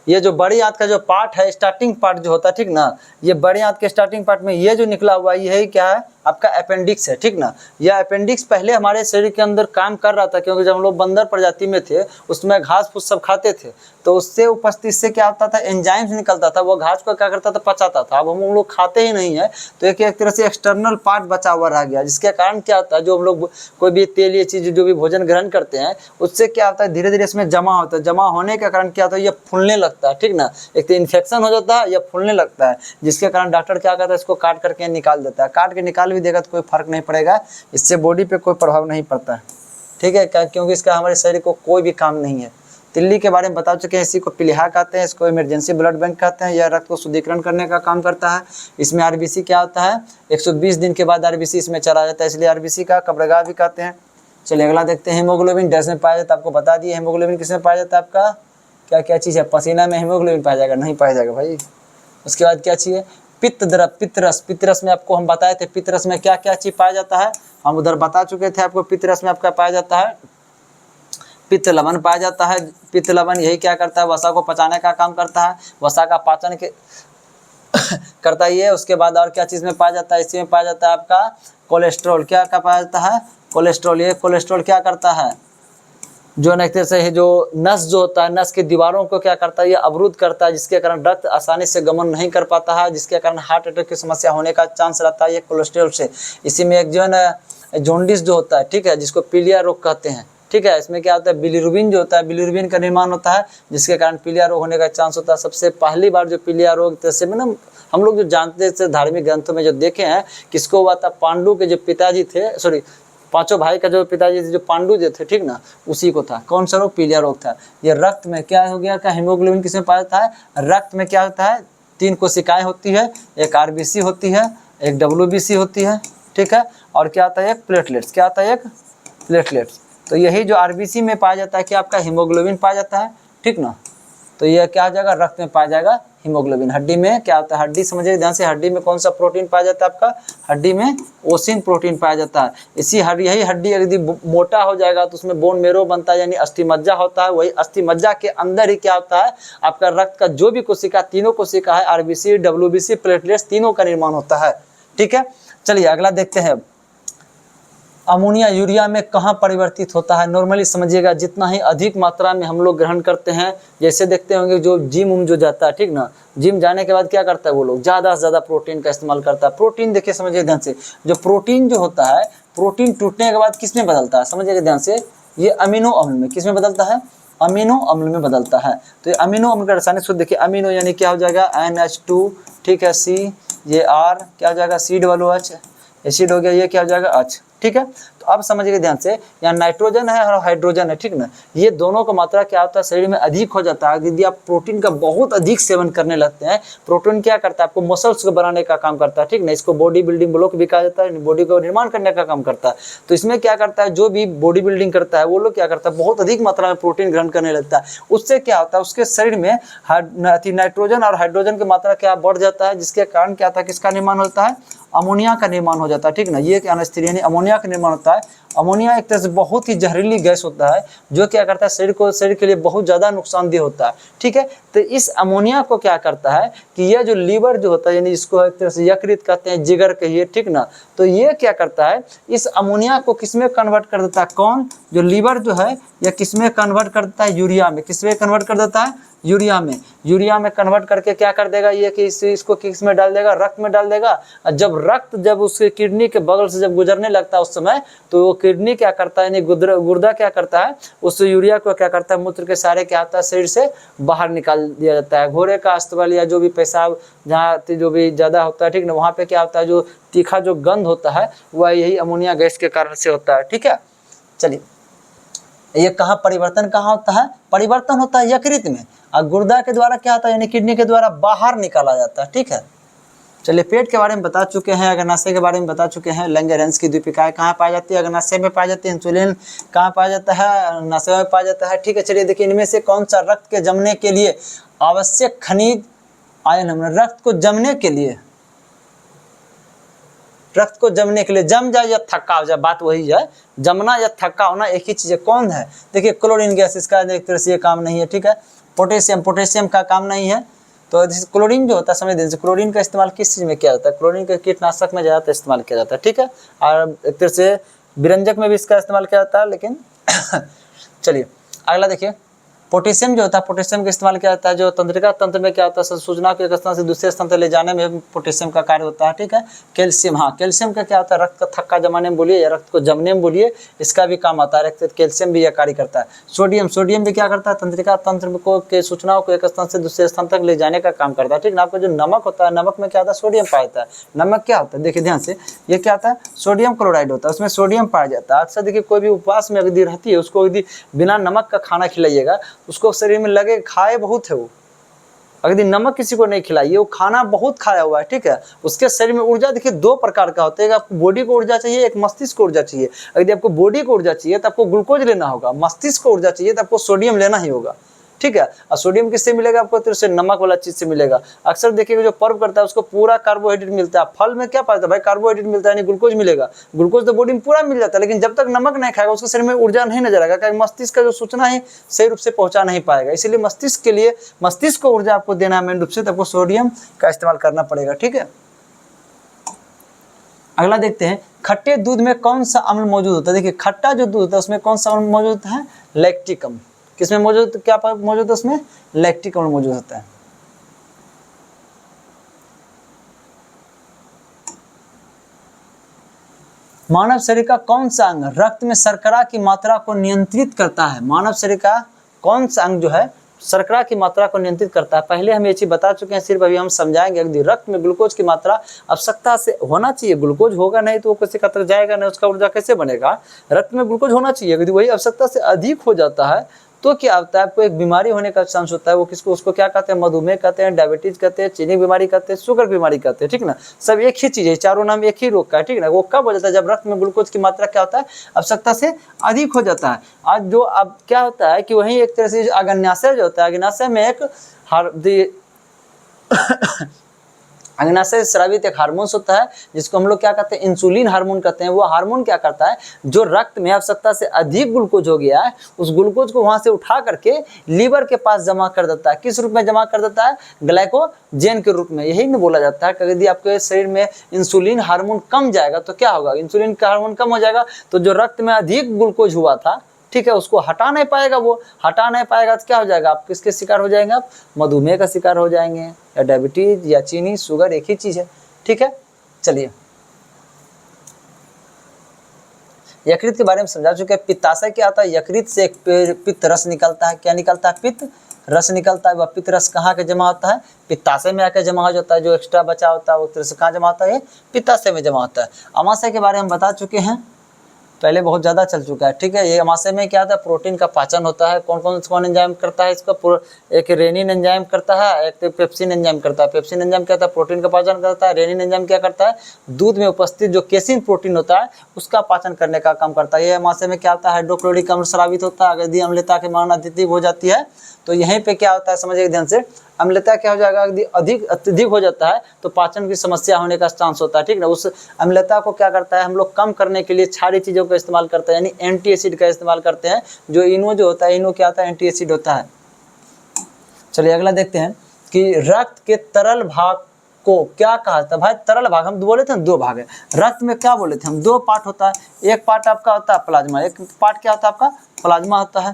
S1: ये जो बड़ी आंत का जो पार्ट है, स्टार्टिंग पार्ट जो होता है, ठीक ना, ये बड़ी आंत के स्टार्टिंग पार्ट में ये जो निकला हुआ है, ये क्या है आपका अपेंडिक्स है, ठीक ना। यह अपेंडिक्स पहले हमारे शरीर के अंदर काम कर रहा था, क्योंकि जब हम लोग बंदर प्रजाति में थे, उसमें घास फूस सब खाते थे, तो उससे उपस्थित से क्या होता था, एंजाइम्स निकलता था, वो घास को क्या करता था, पचाता था। अब हम लोग खाते ही नहीं है, तो एक तरह से एक्सटर्नल पार्ट बचा हुआ रह गया, जिसके कारण क्या होता है, जो हम लोग कोई भी तेलीय चीज जो भी भोजन ग्रहण करते हैं, उससे क्या होता है, धीरे धीरे इसमें जमा होता है। जमा होने के कारण क्या होता है, ये फूलने लगता है, ठीक ना। एक तो इन्फेक्शन हो जाता है या फूलने लगता है, जिसके कारण डॉक्टर क्या करता है, इसको काट करके निकाल देता है। काट के निकाल भी देगा तो कोई फर्क नहीं पड़ेगा, इससे बॉडी पे कोई प्रभाव नहीं पड़ता है, ठीक है, क्योंकि इसका हमारे शरीर को कोई भी काम नहीं है। तिल्ली के बारे में बता चुके हैं, इसी को पिलिहा कहते हैं, इसको इमरजेंसी ब्लड बैंक कहते हैं। यह रक्त को शुद्धिकरण करने का काम करता है। इसमें आरबीसी क्या होता है, 120 दिन के बाद आरबीसी इसमें चला जाता है, इसलिए आरबीसी का कब्रगाह भी कहते हैं। चलिए अगला देखते हैं, हीमोग्लोबिन डैश में पाया जाता है। आपको बता दिए हीमोग्लोबिन किसमें पाया जाता है, आपका क्या क्या चीज़ है, पसीना में हीमोग्लोबिन पाया जाएगा, नहीं पाया जाएगा भाई। उसके बाद क्या चाहिए, पित्त द्रव, पित्तरस। पित्तरस में आपको हम बताए थे, पित्तरस में क्या क्या चीज पाया जाता है, हम उधर बता चुके थे आपको। पित्तरस में आपका पाया जाता है पित्त लवण पाया जाता है। पित्त लवण यही क्या करता है, वसा को पचाने का काम करता है, वसा का पाचन के करता ही है। उसके बाद और क्या चीज में पाया जाता है, इसी में पाया जाता है आपका कोलेस्ट्रॉल। क्या क्या पाया जाता है, कोलेस्ट्रॉल। ये कोलेस्ट्रॉल क्या करता है, जो एक तरह से जो नस जो होता है, नस की दीवारों को क्या करता है, ये अवरुद्ध करता है, जिसके कारण रक्त आसानी से गमन नहीं कर पाता है, जिसके कारण हार्ट अटैक की समस्या होने का चांस रहता है, ये कोलेस्ट्रॉल से। इसी में एक जो है ना जॉन्डिस जो होता है, ठीक है, जिसको पीलिया रोग कहते हैं, ठीक है। इसमें क्या होता है, बिलिरुबिन जो होता है, बिलिरुबिन का निर्माण होता है, जिसके कारण पीलिया रोग होने का चांस होता है। सबसे पहली बार जो पीलिया रोग जैसे में ना हम लोग जो जानते थे धार्मिक ग्रंथों में जो देखे हैं, किसको हुआ था, पांडु के जो पिताजी थे, सॉरी पांचों भाई का जो पिताजी थे, जो पांडु जो थे, ठीक ना, उसी को था। कौन सा रोग, पीलिया रोग था। ये रक्त में क्या हो गया का, हीमोग्लोबिन किसमें पाया जाता है, रक्त में क्या होता है, 3 कोशिकाएं होती है, एक आरबीसी होती है, एक डब्ल्यूबीसी होती है, ठीक है, और क्या आता है, एक प्लेटलेट्स। क्या आता है, एक प्लेटलेट्स। तो यही जो आरबीसी में पाया जाता है कि आपका हीमोग्लोबिन पाया जाता है, ठीक ना। तो यह क्या आ जाएगा, रक्त में पाया जाएगा हीमोग्लोबिन। हड्डी में क्या होता है, हड्डी समझिए ध्यान से, हड्डी में कौन सा प्रोटीन पाया जाता है आपका, हड्डी में ओसिन प्रोटीन पाया जाता है। इसी यही हड्डी यदि मोटा हो जाएगा तो उसमें बोन मेरो बनता है, यानी अस्थिमज्जा होता है। वही अस्थिमज्जा के अंदर ही क्या होता है, आपका रक्त का जो भी कोशिका, तीनों कोशिका है, आरबीसी, डब्ल्यूबीसी, प्लेटलेट्स, तीनों का निर्माण होता है, ठीक है। चलिए अगला देखते हैं, अमोनिया यूरिया में कहाँ परिवर्तित होता है। नॉर्मली समझिएगा, जितना ही अधिक मात्रा में हम लोग ग्रहण करते हैं, जैसे देखते होंगे जो जिम जो जाता है, ठीक ना, जिम जाने के बाद क्या करता है वो लोग, ज़्यादा से ज़्यादा प्रोटीन का इस्तेमाल करता है। प्रोटीन देखिए समझिए ध्यान से, जो प्रोटीन जो होता है, प्रोटीन टूटने के बाद किस में बदलता है, समझिएगा ध्यान से, ये अमीनो अम्ल में, किस में बदलता है, अमीनो अम्ल में बदलता है। तो ये अमीनो अम्ल का रासायनिक सूत्र देखिए, अमीनो यानी क्या हो जाएगा, NH2, ठीक है, C, ये R क्या हो जाएगा, COOH, एसिड हो गया, ये क्या हो जाएगा, H, ठीक है। तो अब समझिएगा ध्यान से, यहाँ नाइट्रोजन है और हाइड्रोजन है, ठीक ना, ये दोनों का मात्रा क्या होता है, शरीर में अधिक हो जाता है। यदि आप प्रोटीन का बहुत अधिक सेवन करने लगते हैं, प्रोटीन क्या करता है, आपको मसल्स को बनाने का काम करता है, ठीक ना, इसको बॉडी बिल्डिंग ब्लॉक भी कहा जाता है, बॉडी को निर्माण करने का काम करता है। तो इसमें क्या करता है, जो भी बॉडी बिल्डिंग करता है वो लोग क्या करता है, बहुत अधिक मात्रा में प्रोटीन ग्रहण करने लगता है। उससे क्या होता है, उसके शरीर में नाइट्रोजन और हाइड्रोजन की मात्रा क्या बढ़ जाता है, जिसके कारण क्या होता है, किसका निर्माण होता है, अमोनिया का निर्माण हो जाता है, ठीक ना। ये क्या यानी अमोनिया का निर्माण होता है। अमोनिया एक तरह से बहुत ही जहरीली गैस होता है, जो क्या करता है, शरीर के लिए बहुत ज़्यादा नुकसानदेह होता है, ठीक है। तो इस अमोनिया को क्या करता है कि यह जो लीवर जो होता है, यानी इसको एक तरह से यकृत कहते हैं, जिगर कहिए, ठीक ना, तो ये क्या करता है, इस अमोनिया को किसमें कन्वर्ट कर देता है, कौन, जो लीवर जो है, यह किसमें कन्वर्ट कर देता है, यूरिया में। किसमें कन्वर्ट कर देता है, यूरिया में कन्वर्ट करके क्या कर देगा ये कि इसको किस में डाल देगा, रक्त में डाल देगा। और जब रक्त जब उसके किडनी के बगल से जब गुजरने लगता है उस समय, तो वो किडनी क्या करता है, यानी गुर्दा क्या करता है, उस यूरिया को क्या करता है, मूत्र के सारे क्या होता है शरीर से बाहर निकाल दिया जाता है। घोड़े का अस्तबल या जो भी पेशाब जहाँ जो भी ज़्यादा होता है, ठीक ना, वहाँ पे क्या होता है, जो तीखा जो गंध होता है वह यही अमोनिया गैस के कारण से होता है। ठीक है, चलिए ये कहाँ परिवर्तन कहाँ होता है, परिवर्तन होता है यकृत में, और गुर्दा के द्वारा क्या होता है, यानी किडनी के द्वारा बाहर निकाला जाता है। ठीक है, चलिए पेट के बारे में बता चुके हैं, अग्नाशय के बारे में बता चुके हैं। लैंगरहंस की द्वीपिकाएं कहाँ पाई जाती है, अग्नाशय में पाई जाती है। इंसुलिन कहाँ पाया जाता है, अग्नाशय में पाया जाता है। ठीक है, चलिए देखिए इनमें से कौन सा रक्त के जमने के लिए आवश्यक खनिज आयन, रक्त को जमने के लिए, रक्त को जमने के लिए, जम जाए या थक्का हो जाए, बात वही है, जमना या थक्का होना एक ही चीज है। कौन है, देखिए क्लोरीन गैस, इसका एक तरह से ये काम नहीं है। ठीक है, पोटेशियम का काम नहीं है। तो क्लोरीन जो होता है, समझ दीजिए क्लोरीन का इस्तेमाल किस चीज में किया जाता है, क्लोरीन का कीटनाशक में ज़्यादातर इस्तेमाल किया जाता है। ठीक है, और एक तरह से व्यंजक में भी इसका इस्तेमाल किया जाता है, लेकिन चलिए अगला देखिए, पोटेशियम जो होता है, पोटेशियम का इस्तेमाल किया जाता है जो तंत्रिका तंत्र में क्या होता है, सूचना को एक स्थान से दूसरे स्थान तक ले जाने में पोटेशियम का कार्य होता है। ठीक है, कैल्शियम, हाँ कैल्शियम का क्या होता है, रक्त का थक्का जमाने में बोलिए या रक्त को जमने में बोलिए, इसका भी काम आता है। रक्त कैल्शियम भी यह कार्य करता है। सोडियम भी क्या करता है, तंत्रिका तंत्र को के सूचनाओं को एक स्थान से दूसरे स्थान तक ले जाने का काम करता है। ठीक है, आपका जो नमक होता है, नमक में क्या होता है, सोडियम पाया जाता है। नमक क्या होता है, देखिए ध्यान से, ये क्या होता है, सोडियम क्लोराइड होता है, उसमें सोडियम पाया जाता है। अक्सर देखिए कोई भी उपवास में यदि रहती है, उसको यदि बिना नमक का खाना खिलाइएगा, उसको शरीर में लगे खाए बहुत है वो, अगर नमक किसी को नहीं खिलाइए, वो खाना बहुत खाया हुआ है। ठीक है, उसके शरीर में ऊर्जा देखिए दो प्रकार का होता है, आपको बॉडी को ऊर्जा चाहिए, एक मस्तिष्क को ऊर्जा चाहिए। यदि आपको बॉडी को ऊर्जा चाहिए तो आपको ग्लूकोज लेना होगा, मस्तिष्क को ऊर्जा चाहिए तो आपको सोडियम लेना ही होगा। ठीक है, और सोडियम किससे मिलेगा आपको, तो नमक वाला चीज से मिलेगा। अक्सर देखिएगा जो पर्व करता है उसको पूरा कार्बोहाइड्रेट मिलता है, फल में क्या पाता है भाई, कार्बोहाइड्रेट मिलता है, यानी ग्लूकोज मिलेगा। ग्लूकोज तो बॉडी में पूरा मिल जाता है, लेकिन जब तक नमक नहीं खाएगा उसके शरीर में ऊर्जा नहीं नजर आएगा, क्योंकि मस्तिष्क का जो सूचना है सही रूप से पहुंचा नहीं पाएगा। इसलिए मस्तिष्क के लिए, मस्तिष्क को ऊर्जा आपको देना है मेन रूप से, तो आपको सोडियम का इस्तेमाल करना पड़ेगा। ठीक है, अगला देखते हैं, खट्टे दूध में कौन सा अम्ल मौजूद होता है। देखिए खट्टा जो दूध होता है उसमें कौन सा अम्ल मौजूद होता है, लैक्टिक अम्ल। किसमें मौजूद, क्या मौजूद है उसमें, लैक्टिक अम्ल मौजूद होता है। मानव शरीर का कौन सा अंग रक्त में शर्करा की मात्रा को नियंत्रित करता है, मानव शरीर का कौन सा अंग जो है शर्करा की मात्रा को नियंत्रित करता है। पहले हम ये चीज बता चुके हैं, सिर्फ अभी हम समझाएंगे। यदि रक्त में ग्लूकोज की मात्रा आवश्यकता से होना चाहिए, ग्लूकोज होगा नहीं तो वो किसी का तक जाएगा नहीं, उसका ऊर्जा कैसे बनेगा। रक्त में ग्लूकोज होना चाहिए, यदि वही आवश्यकता से अधिक हो जाता है तो क्या होता है, आपको एक बीमारी होने का चांस होता है। वो किसको, उसको क्या कहते हैं, मधुमेह कहते हैं, डायबिटीज कहते हैं, चीनी बीमारी कहते हैं, शुगर बीमारी कहते हैं। ठीक ना, सब एक ही चीज है, चारों नाम एक ही रोग का है। ठीक ना, वो कब हो जाता है, जब रक्त में ग्लूकोज की मात्रा क्या होता है, आवश्यकता से अधिक हो जाता है। आज जो अब क्या होता है कि वही एक तरह से अग्नाशय जो होता है, अग्नाशय में एक अग्नाशय स्रावित एक हार्मोन्स होता है जिसको हम लोग क्या कहते हैं, इंसुलिन हार्मोन कहते हैं। वो हार्मोन क्या करता है, जो रक्त में आवश्यकता से अधिक ग्लूकोज हो गया है उस ग्लूकोज को वहां से उठा करके लीवर के पास जमा कर देता है। किस रूप में जमा कर देता है, ग्लाइकोजेन के रूप में। यही न बोला जाता है कि यदि आपके शरीर में इंसुलिन हार्मोन कम जाएगा तो क्या होगा, इंसुलिन का हार्मोन कम हो जाएगा तो जो रक्त में अधिक ग्लूकोज हुआ था, ठीक है, उसको हटा नहीं पाएगा। वो हटा नहीं पाएगा तो क्या हो जाएगा, आप किसके शिकार हो जाएंगे, आप मधुमेह का शिकार हो जाएंगे, या डायबिटीज या चीनी शुगर एक ही चीज है। ठीक है, चलिए यकृत के बारे में समझा चुके हैं। पित्ताशय क्या आता है, यकृत से एक पित्त रस निकलता है। क्या निकलता है, पित्त रस निकलता है। वह पित्त रस कहाँ के जमा होता है, पित्ताशय में आकर जमा हो जाता है। जो एक्स्ट्रा बचा होता है वो तरह से कहाँ जमा होता है, पित्ताशय में जमा होता है। अमाशय के बारे में बता चुके हैं, पहले बहुत ज़्यादा चल चुका है। ठीक है, ये अमाशय में क्या होता है, प्रोटीन का पाचन होता है। कौन एंजाइम करता है इसका, एक रेनिन एंजाइम करता है, एक तो पेप्सिन एंजाइम करता है। पेप्सिन एंजाइम क्या होता है, प्रोटीन का पाचन करता है। रेनिन एंजाइम क्या करता है, दूध में उपस्थित जो केसिन प्रोटीन होता है उसका पाचन करने का काम करता है। ये अमाशय में क्या होता है, हाइड्रोक्लोरिक अम्ल स्रावित होता है। यदि अम्लता के मान अत्यधिक हो जाती है तो यहीं पे क्या होता है, समझिए ध्यान से, अम्लता क्या हो जाएगा, यदि अत्यधिक हो जाता है तो पाचन की समस्या होने का चांस होता है। ठीक ना, उस अम्लता को क्या करता है, हम लोग कम करने के लिए क्षारीय चीज़ों का इस्तेमाल करते हैं, यानी एंटी एसिड का इस्तेमाल करते हैं। जो इनो जो होता है, इनो क्या होता है, एंटी एसिड होता है। चलिए अगला देखते हैं कि रक्त के तरल भाग को क्या कहा जाता है। भाई तरल भाग हम बोले थे दो भाग है रक्त में, क्या बोले थे हम, दो पार्ट होता है। एक पार्ट आपका होता है प्लाज्मा, एक पार्ट क्या होता है आपका, प्लाज्मा होता है।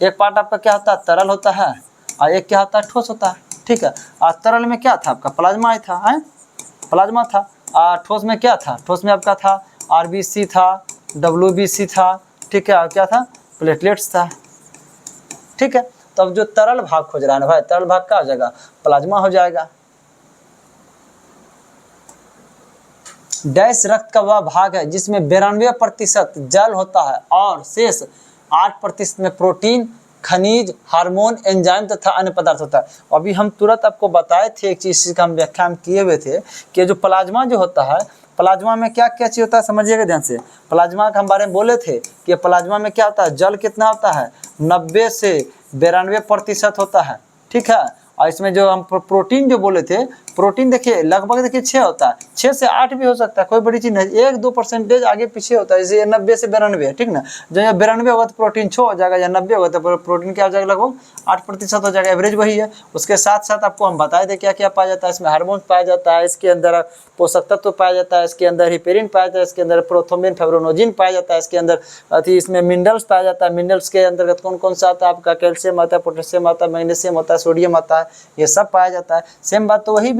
S1: एक पार्ट आपका क्या होता है, तरल होता है, और एक क्या होता है, ठोस होता है, ठीक है। और तरल में क्या था आपका, प्लाज्मा ही था, है प्लाज्मा था। और ठोस में क्या था, ठोस में आपका था आरबीसी था, डब्ल्यूबीसी था, ठीक है, और क्या था, प्लेटलेट्स था, ठीक है। तो अब जो तरल भाग खोज रहा है ना भाई, तरल भाग क्या हो जाएगा, प्लाज्मा हो जाएगा। डैश रक्त का वह भाग है जिसमें 92% जल होता है और शेष 8% में प्रोटीन, खनिज, हार्मोन, एंजाइम तथा अन्य पदार्थ होता है। अभी हम तुरंत आपको बताए थे एक चीज़ का हम व्याख्यान किए हुए थे कि जो प्लाज्मा जो होता है, प्लाज्मा में क्या क्या चीज़ होता है, समझिएगा ध्यान से। प्लाज्मा के हम बारे में बोले थे कि प्लाज्मा में क्या होता है, जल कितना होता है, 90 से 92% होता है, ठीक है। और इसमें जो हम प्रोटीन जो बोले थे, प्रोटीन देखिए लगभग देखिए 6 होता है, 6 से 8 भी हो सकता है, कोई बड़ी चीज़ नहीं, 1-2% आगे पीछे होता है, जैसे 90 से 92, ठीक ना। जो 92 होगा तो प्रोटीन 6 हो जाएगा, या 90 होगा तो प्रोटीन क्या हो जाएगा, लगभग 8% हो जाएगा, एवरेज वही है। उसके साथ साथ आपको हम बताए थे क्या क्या पाया जाता है इसमें, हार्मोन पाया जाता है, इसके अंदर पोषक तत्व पाया जाता है, इसके अंदर हिपेरिन पाया जाता है, इसके अंदर प्रोथोम्बिन, फाइब्रोनोजिन पाया जाता है, इसके अंदर इसमें मिनरल्स पाया जाता है। मिनरल्स के अंतर्गत कौन कौन सा आता है आपका, कैल्शियम आता है, पोटेशियम आता है, मैग्नीशियम आता है, सोडियम आता है, ये सब पाया जाता है। सेम बात तो वही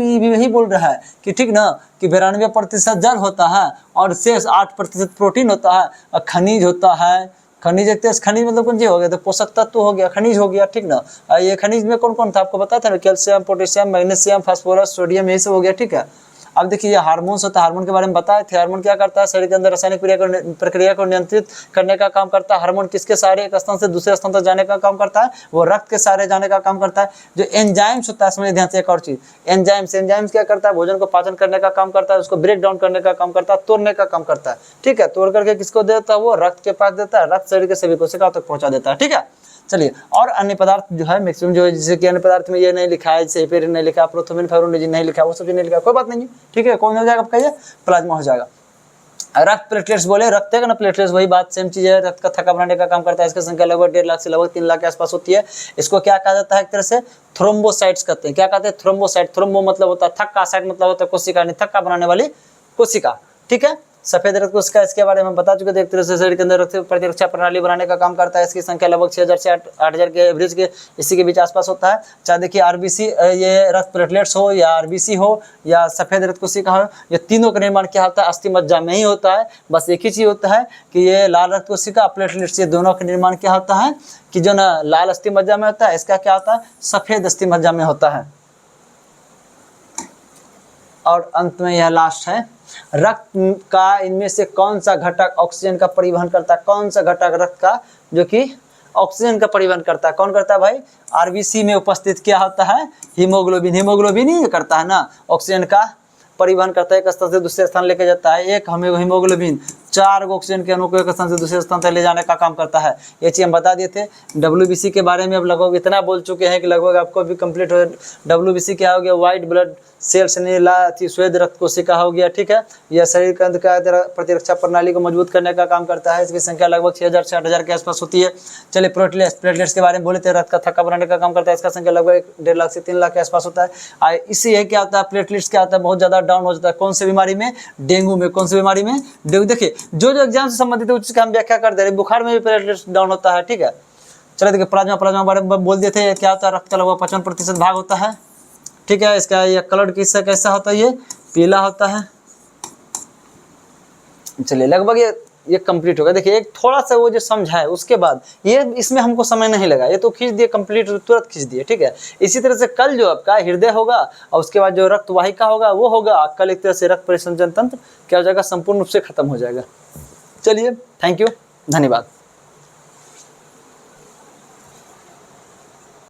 S1: बोल रहा है कि ठीक ना, कि 92% जल होता है और शेष 8% प्रोटीन होता है, और खनिज होता है। खनिज एक खनिज मतलब कौन सी हो गया, तो पोषक तत्व हो गया, खनिज हो गया, ठीक ना। ये खनिज में कौन कौन था आपको बताया था ना, calcium, potassium, magnesium, phosphorus, sodium, यही सब हो गया, ठीक है। अब देखिए ये हार्मोन्स होता है, हार्मोन के बारे में बताए थे। हार्मोन क्या करता है, शरीर के अंदर रासायनिक प्रक्रिया को नियंत्रित करने का काम करता है। हार्मोन किसके सहारे एक स्थान से दूसरे स्थान तक जाने का काम करता है, वो रक्त के सहारे जाने का काम करता है। जो एंजाइम्स होता है, समझिए ध्यान से एक और चीज, एंजाइम्स क्या करता है, भोजन को पाचन करने का काम करता है, उसको ब्रेक डाउन करने का काम करता है, तोड़ने का काम करता है, ठीक है। तोड़ करके किसको देता है, वो रक्त के पास देता है, रक्त शरीर के सभी कोशिकाओं तक पहुंचा देता है, ठीक है। चलिए, और अन्य पदार्थ जो है मैक्सिमम जो है, जैसे कि अन्य पदार्थ में ये नहीं लिखा है, जैसे हिपेरिन नहीं लिखा, प्रोथोम्बिन, फाइब्रोनोजिन नहीं लिखा, वो सब नहीं लिखा, कोई बात नहीं, ठीक है। कौन हो जाएगा आपका, ये प्लाज्मा हो जाएगा। रक्त प्लेटलेट्स बोले, रक्त है ना, प्लेटलेट्स वही बात सेम चीज है, रक्त का थक्का बनाने का काम करता है। इसकी संख्या लगभग 1.5 लाख से लगभग 3 लाख के आसपास होती है। इसको क्या कहा जाता है, एक तरह से थ्रोम्बोसाइट्स कहते हैं। क्या कहते हैं, थ्रोम्बोसाइट। थ्रोम्बो मतलब होता है थक्का, साइट मतलब होता है कोशिका, थक्का बनाने वाली कोशिका, ठीक है। सफेद रक्त कोशिका, इसके बारे में बता चुके थे, एक तरह से शरीर के अंदर रक्त प्रतिरक्षा प्रणाली बनाने का काम करता है। इसकी संख्या लगभग 6000 से 8000 के एवरेज के इसी के बीच आसपास होता है। चाहे देखिए आरबीसी, ये रक्त प्लेटलेट्स हो या आरबीसी हो या सफेद रक्त कोशिका हो, ये तीनों का निर्माण क्या होता है, अस्थि मज्जा में ही होता है। बस एक ही चीज होता है कि ये लाल रक्त कोशिका, प्लेटलेट्स, ये दोनों का निर्माण क्या होता है कि जो ना लाल अस्थि मज्जा में होता है, इसका क्या होता है, सफेद अस्थि मज्जा में होता है। और अंत में यह लास्ट है, रक्त का इनमें से कौन सा घटक ऑक्सीजन का परिवहन करता है, कौन सा घटक रक्त का जो कि ऑक्सीजन का परिवहन करता है, कौन करता है भाई, आरबीसी में उपस्थित क्या होता है, हीमोग्लोबिन। हीमोग्लोबिन ही करता है ना, ऑक्सीजन का परिवहन करता है, एक स्थान से दूसरे स्थान लेके जाता है। एक हमें हीमोग्लोबिन 4 ऑक्सीजन के अणु को एक स्थान से दूसरे स्थान तक ले जाने का काम करता है। ये चीज हम बता दिए थे। डब्ल्यूबीसी के बारे में अब लगभग इतना बोल चुके हैं कि लगभग आपको भी कंप्लीट हो। डब्ल्यूबीसी क्या हो गया, व्हाइट ब्लड सेल्स, नीला श्वेत रक्त कोशिका हो गया, ठीक है। यह शरीर के अंदर क्या प्रतिरक्षा प्रणाली को मजबूत करने का काम करता है। इसकी संख्या लगभग 6000 से 8000 के आसपास होती है। चलिए, प्लेटलेट्स के बारे में बोले थे, रक्त का थक्का बनाने का काम करता है। इसका संख्या लगभग 1.5 लाख से 3 लाख के आसपास होता है। इससे यह क्या होता है, प्लेटलेट्स क्या होता है, बहुत ज्यादा डाउन हो जाता है। कौन सी बीमारी में, डेंगू में। कौन सी बीमारी में, डेंगू। देखिए जो एग्जाम से संबंधित है उसका हम व्याख्या कर दे रहे हैं। बुखार में भी प्लेटलेट्स डाउन होता है, ठीक है। चलिए देखिए, प्लाज्मा बारे में बोल देते हैं, क्या होता है, रक्त का लगभग 55% भाग होता है, ठीक है। इसका ये कलर किसका कैसा होता है, ये पीला होता है। चलिए, लगभग ये कंप्लीट होगा। देखिए एक थोड़ा सा वो जो समझा है, उसके बाद ये इसमें हमको समय नहीं लगा, ये तो खींच दिए कंप्लीट, तुरंत खींच दिए, ठीक है। इसी तरह से कल जो आपका हृदय होगा और उसके बाद जो रक्त वाहिका होगा वो होगा, कल एक तरह से रक्त परिसंचरण तंत्र क्या हो जाएगा, संपूर्ण रूप से खत्म हो जाएगा। चलिए, थैंक यू, धन्यवाद।